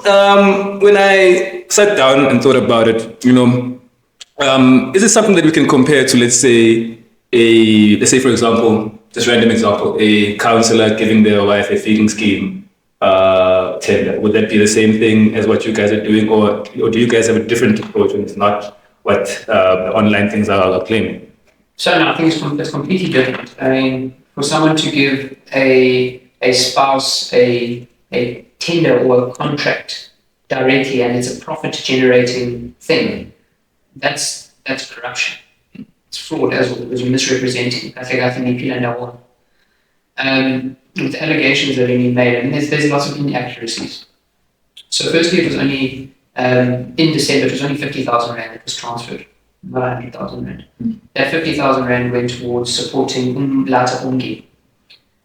when I sat down and thought about it, is it something that we can compare to, let's say for example, just random example, a councillor giving their wife a feeding scheme tender? Would that be the same thing as what you guys are doing, or do you guys have a different approach and it's not what the online things are claiming? So no, I think it's completely different. I mean, for someone to give a spouse a tender or a contract directly and it's a profit-generating thing, that's corruption. It's fraud as well, because you're misrepresenting. I think Nepal and with the allegations that are being made, and there's lots of inaccuracies. So firstly, it was only in December, it was only 50,000 rand that was transferred, not 100,000 rand. That 50,000 rand went towards supporting uMngeni.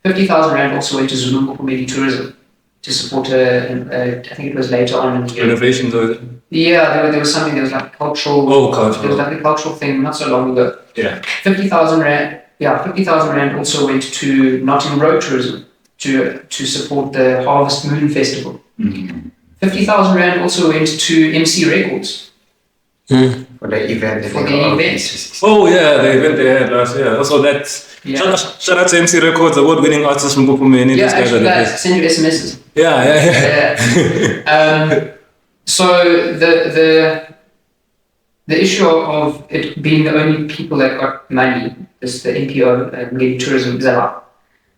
50,000 rand also went to uMngeni tourism to support I think it was later on in the year. Renovations, or yeah, there was something, there was like cultural. There was like a cultural thing not so long ago. Yeah. 50,000 rand. Yeah, 50,000 rand also went to Nottingham Road Tourism to support the Harvest Moon Festival. 50,000 rand also went to MC Records. For the event. Oh yeah, the event they had last year. Also that's shout out to MC Records, award-winning artists from uMngeni. Yeah, actually guys, send you SMSs. Yeah. So the issue of it being the only people that got money, is the NPO uMngeni Tourism, is allowed.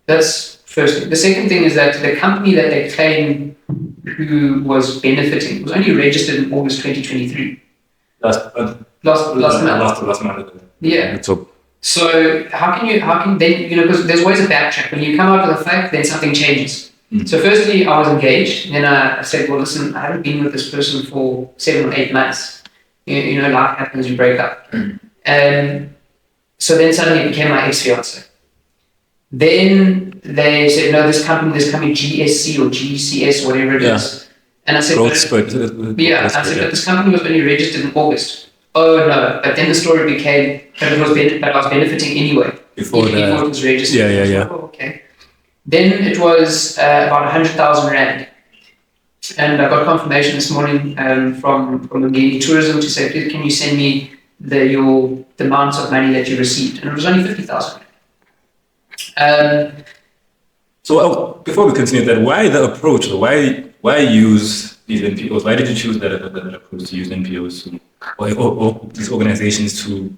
That's first thing. The second thing is that the company that they claim who was benefiting was only registered in August 2023. Last month. Yeah. So how can they, because there's always a backtrack. When you come out with a fact, then something changes. So firstly, I was engaged. Then I said, well, listen, I haven't been with this person for 7 or 8 months. Life happens, you break up. So then suddenly it became my ex-fiance. Then they said, no, this company GSC or GCS, whatever it is. And I said, I said, but this company was only registered in August. Oh no, but then the story became that I was benefiting anyway. Before it was registered. Yeah. Oh, okay. Then it was about 100,000 rand. And I got confirmation this morning from uMngeni Tourism to say, please, can you send me the amounts of money that you received? And it was only 50,000. So before we continue that, why the approach? Why use these NPOs? Why did you choose that approach to use NPOs or these organizations to,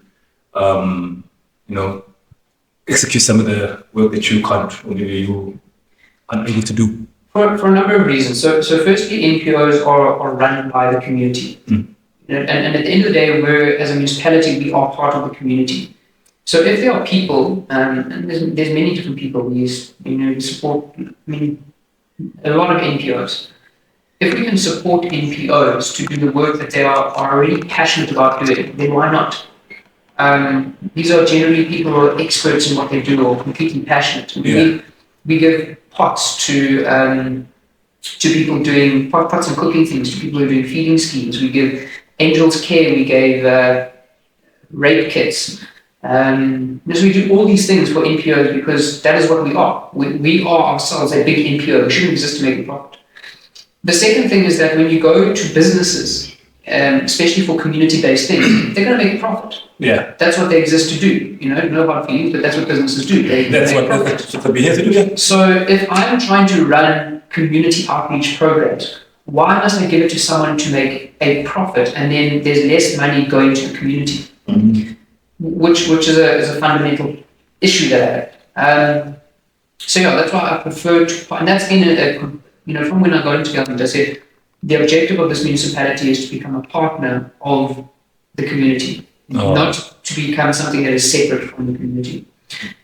execute some of the work that you can't or you aren't able to do? For a number of reasons. So firstly, NPOs are run by the community. And at the end of the day, as a municipality, we are part of the community. So if there are people, and there's many different people we support, a lot of NPOs. If we can support NPOs to do the work that they are already passionate about doing, then why not? These are generally people who are experts in what they do or completely passionate. We give pots to people doing pots and cooking things, to people who are doing feeding schemes. We give Angels Care, we gave rape kits. So we do all these things for NPOs because that is what we are. We are ourselves a big NPO. We shouldn't exist to make a profit. The second thing is that when you go to businesses, especially for community-based things, they're going to make a profit. Yeah. That's what they exist to do. No hard feelings, but that's what businesses do. That's what they're here to do. Yeah. So if I'm trying to run community outreach programs, why must I give it to someone to make a profit and then there's less money going to the community? which is a fundamental issue that I have. So yeah, that's why I prefer to, and that's been from when I got into government, I said the objective of this municipality is to become a partner of the community, not to become something that is separate from the community.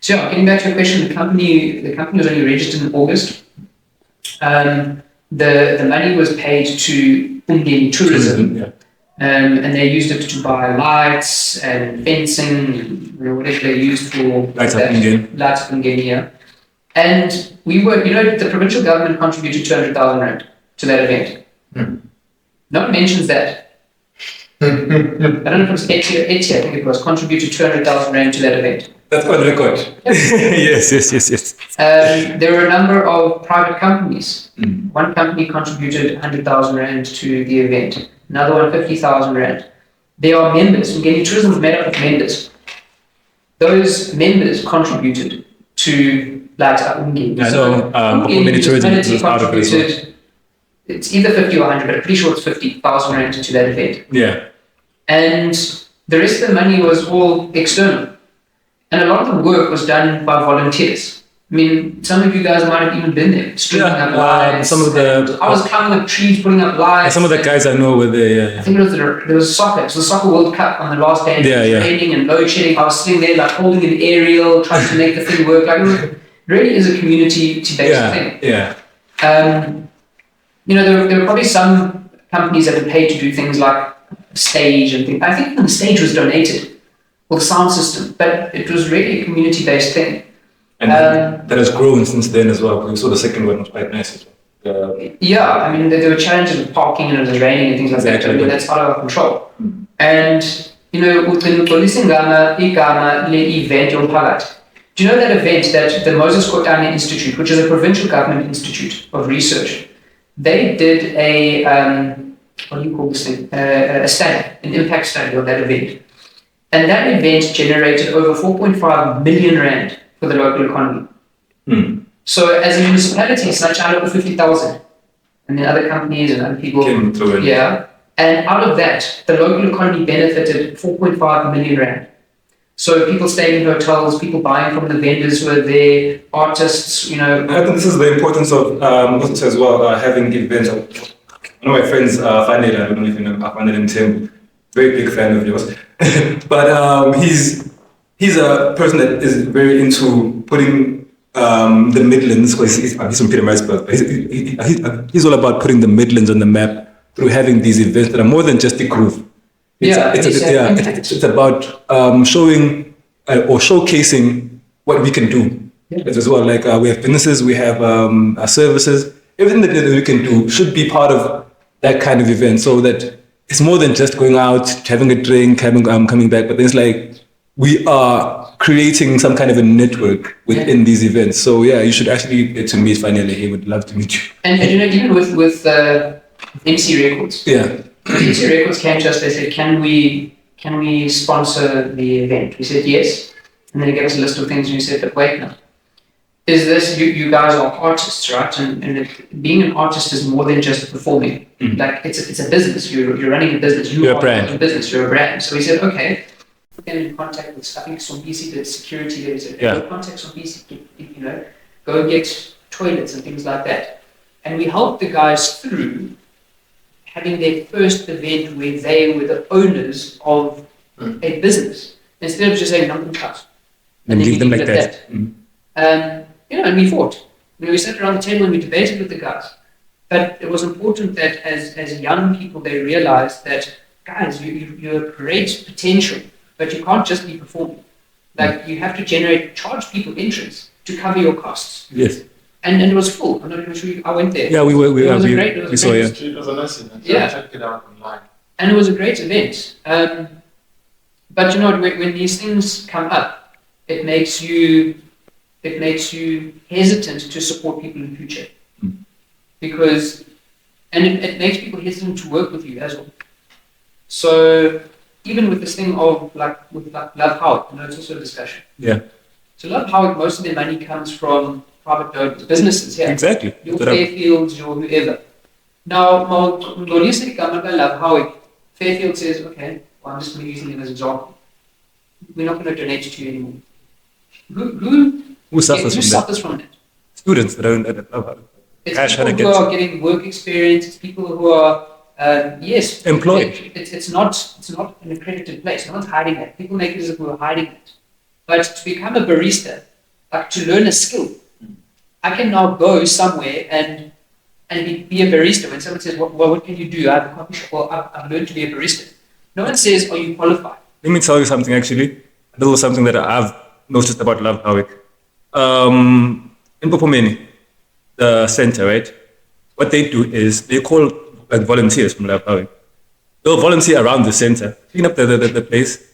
So yeah, getting back to your question, the company was only registered in August. The money was paid to uMngeni Tourism, and they used it to buy lights and fencing, whatever they used for Lights up uMngeni. Lights up uMngeni, yeah. And we were, the provincial government contributed 200,000 rand to that event. No one mentions that. I don't know if it was Etia, I think it was, contributed 200,000 rand to that event. That's on record. Yes. There were a number of private companies. One company contributed 100,000 rand to the event. Another one 50,000 rand. They are members. uMngeni Tourism is made up of members. Those members contributed to Lights Up uMngeni. I know uMngeni Tourism is part of it as well. It's either 50 or 100, but I'm pretty sure it's 50,000 rand to that event. Yeah. And the rest of the money was all external. And a lot of the work was done by volunteers. I mean, some of you guys might have even been there, stringing up lights. Some of the I was climbing up trees, putting up lights. some of the guys I know were there. I think there was soccer. It was the Soccer World Cup on the last day. Training and load shedding. I was sitting there like holding an aerial, trying to make the thing work. Like it really is a community-based thing. Yeah. There were probably some companies that were paid to do things like stage and things. I think even the stage was donated, or the sound system, but it was really a community-based thing. And that has grown since then as well. We saw the second one was quite nice as well. Yeah, I mean, there were challenges with parking and it was raining and things like that, but that's out of our control. And, igama le event yomphakathi. Do you know that event that the Moses Kotane Institute, which is a provincial government institute of research, they did a, what do you call this thing? A study, an impact study of that event. And that event generated over 4.5 million rand for the local economy. So as a municipality, it's like over 50,000. And then other companies and other people. Came through it. Yeah. And out of that, the local economy benefited 4.5 million rand. So people staying in hotels, people buying from the vendors who are there, artists, I think this is the importance of also as well, having events. One of my friends, Fanel, I don't know if you know Fanel and Tim, very big fan of yours. But he's a person that is very into putting the Midlands, because he's from Pietermaritzburg, but he's all about putting the Midlands on the map through having these events that are more than just a groove. It's about showing or showcasing what we can do as well. Like we have businesses, we have our services, everything that we can do should be part of that kind of event, so that it's more than just going out, having a drink, coming back, but then it's like we are creating some kind of a network within these events. So yeah, you should actually get to meet finally. He would love to meet you. And even with MC Records. Yeah. MC Records came to us, they said, can we sponsor the event? We said yes. And then they gave us a list of things and we said, but wait now. Is this, you guys are artists, right? And being an artist is more than just performing. Like it's a business. You're running a business. You're a brand. A business. You're a brand. So we said, okay, get in contact with, I think some BC did security. They said, go contact some BC, go and get toilets and things like that. And we helped the guys through having their first event where they were the owners of a business, instead of just saying number class. And leave them like that. And we fought. We sat around the table and we debated with the guys. But it was important that as young people, they realized that, guys, you have great potential, but you can't just be performing. Like, you have to charge people entrance to cover your costs. Yes. And it was full. I'm not even sure I went there. Yeah, it was a great It was a nice event. Yeah. Check it out online. And it was a great event. But when these things come up, it makes you hesitant to support people in the future. Because, and it makes people hesitant to work with you as well. So even with this thing of with Love Howard, it's also a discussion. Yeah. So Love Howard, most of their money comes from private donors, businesses, yeah. Exactly. Your Fairfields, your whoever. Now, Love Howard, Fairfield says, okay, well, I'm just going to use him as an example. we're not going to donate to you anymore. Who suffers from that? Students that don't it's people who are getting work experience. It's people who are employed. It's not an accredited place. No one's hiding that. People make it as if we're hiding it. But to become a barista, like to learn a skill, I can now go somewhere and be a barista. When someone says, what can you do? I have a coffee shop. Well, I've learned to be a barista. No one says, are you qualified? Let me tell you something, actually. This was something that I've noticed about Love Howick. In uMngeni, the center, right? What they do is they call like volunteers from Love Howick. They'll volunteer around the center, clean up the place.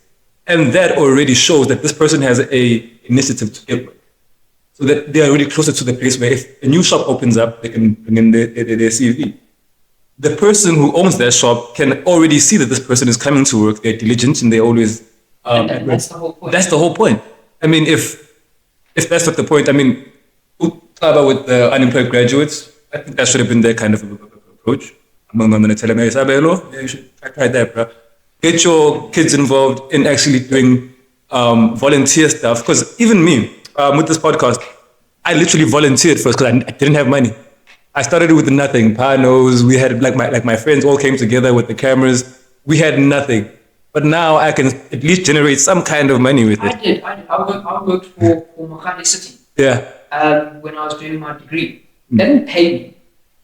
And that already shows that this person has a initiative to get work. So that they are really closer to the place where if a new shop opens up, they can bring in their CV. The person who owns their shop can already see that this person is coming to work, they're diligent, and they're always... that's the whole point. That's the whole point. I mean, if that's not the point, I mean, with the unemployed graduates, I think that should have been their kind of approach. I'm going to tell them, hey, Sabelo, you should try that, bro. Get your kids involved in actually doing volunteer stuff. Because even me, with this podcast, I literally volunteered first because I didn't have money. I started with nothing. Panos, we had like my friends all came together with the cameras. We had nothing. But now I can at least generate some kind of money with it. I worked for Municipality City. Yeah. When I was doing my degree. They didn't pay me.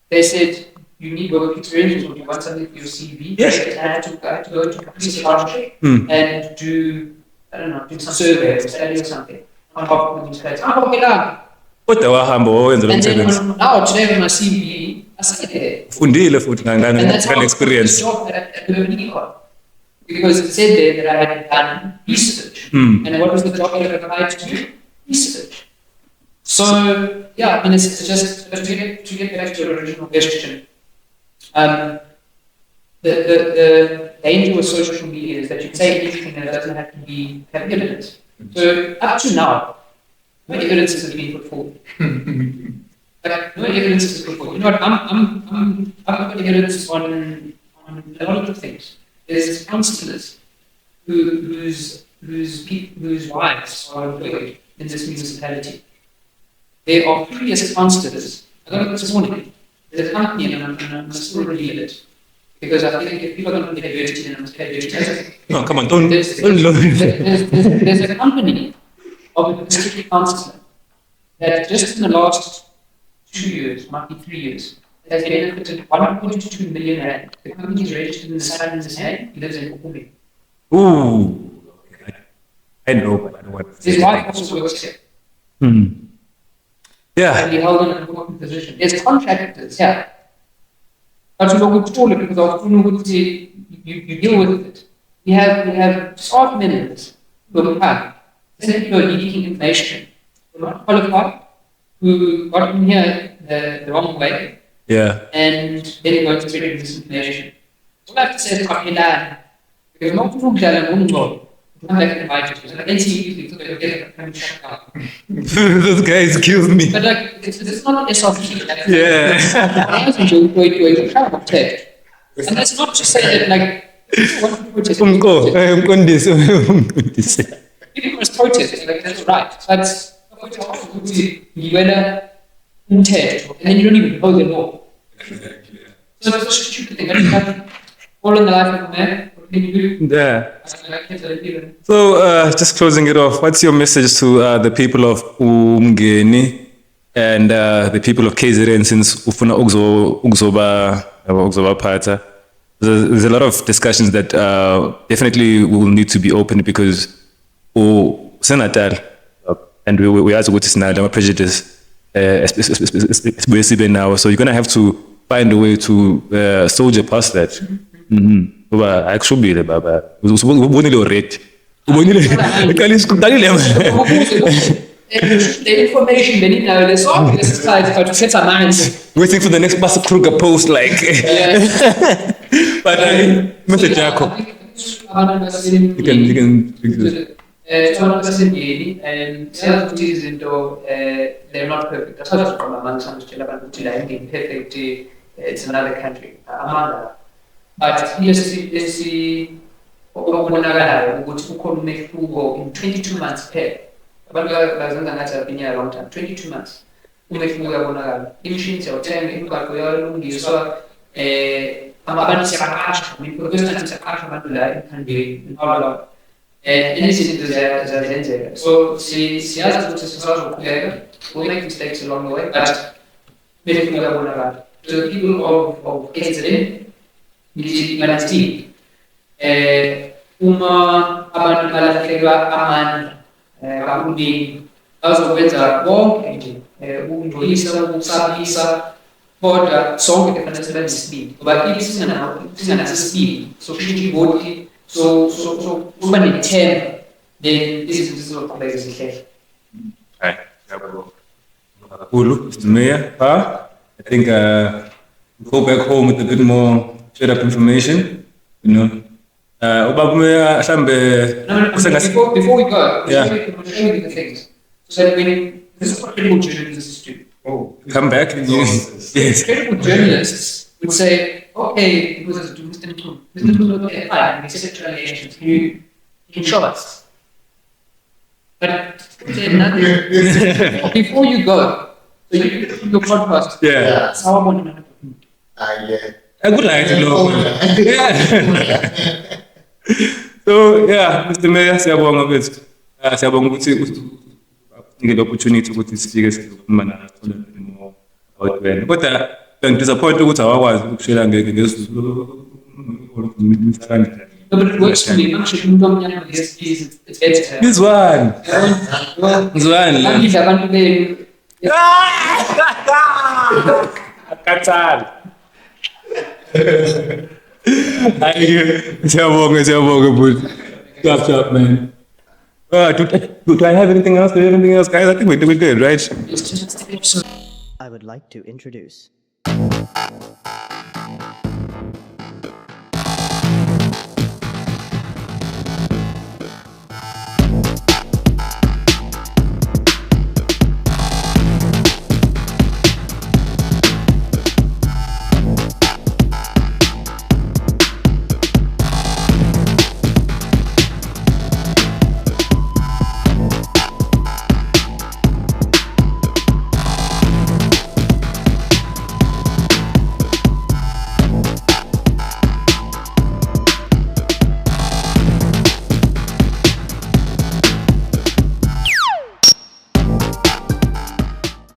They said, you need work experience or you want something for your CV. Yes. I had to go to a police department and do some survey or study or something on behalf of the municipality. What the And then now today with my CV, I say there. And that's how experience. Job at the because it said there that I had done research. And what was the job that I applied to do? Research. So yeah, I mean it's just to get back to your original question. The danger with social media is that you say anything that doesn't have evidence. So up to now, no evidence has been put forward. No evidence is put forward. You know what? I've got evidence on a lot of things. There's councillors whose wives are employed in this municipality. There are previous councillors. I got it this morning. There's a company, and I'm still reveal it because I think if people are going to get dirty, then I must get dirty. No, come on, don't. There's a company of a district councillor that just in the last 2 years, might be 3 years, has benefited 1.2 million rand. The company is registered in the son's name. He lives in uMngeni. Ooh. I know, but I don't want to say His wife also works here. Yeah. And he held an important position. There's contractors, yeah. But you don't call it because you deal with it. We have staff members who are simply leaking information, who are not qualified, who got in here the wrong way. Yeah. And then going to spread misinformation. So I have to say it's quite bad. Because not people who come back and invite you. Like Those guys killed me. But like, it's not SLP. Yeah. I was enjoying going to travel tech. And that's not to say that like, people must protest, like that's right. That's and then you don't even know the law. So that's such a stupid thing. But you have all in the life of a man. What can you do? Yeah. So, just closing it off, what's your message to the people of uMngeni and the people of KZN since ufuna ukuzoba pata? There's a lot of discussions that definitely will need to be opened because Senator and we also go to Senator, I'm prejudiced. Now, so you're gonna have to find a way to soldier past that. Actually, Baba, the information they need now, this is like to set our minds. Waiting for the next Baas Kruger post, like. But Mr. Jacob, you can. And sales into they're not perfect. That's not from amongst perfect. It's another country. But okubonakalayo ukuthi ukhona umehluko in 22 months kuphela. Abantu bazenza ngathi I've been here a long time. 22 months. Umehluko uyabonakala. Imishini siyawuthenga, imigwaqo iyalungiswa, abantu siyaqashwa. Kwesinye isikhathi siyaqashwa abantu la emkhandweni, izinto ziyenzeka. So siyazi ukuthi sisazoqhubeka. We'll make mistakes along the way, but umehluko uyabonakala. To the people of KZN, ngithi uma abantu balahlekelwa amandla kahulumeni bazokwenza konke nje ukungcolisa, ukusabisa, kodwa sonke kufanele sibe nesibindi ngoba if singanaso isibindi sokushintsha ivoti kuba nethemba then izinto zizoqhubeka zihlehla. Kakhulu, Mr. Mayor. I think go back home with a bit more straight up information, you know. Before we go, yeah. Show you the things. So that this is what critical journalists do. Oh, come back. Yes. Critical journalists would say, okay, it was Mr. Kruger, okay, fine, we set allegations. You can show us. But before you go, so you do your podcast. Yeah. That's how I want to know. I would like to know. So yeah, Mr. Mayor, siyabonga ukuthi siyabonga ukuthi ngile opportunity ukuthi sifike sizokhuluma nawe about wena. Kodwa ngidisappoint ukuthi awakwazi ukushela ngeke ngesizulu. But it works for me. I'm sure you don't know this is it's better. This one. This one. Katsal. Siyabonga, but stop, man. Do I have anything else? Do you have anything else, guys? I think we're good, right? I would like to introduce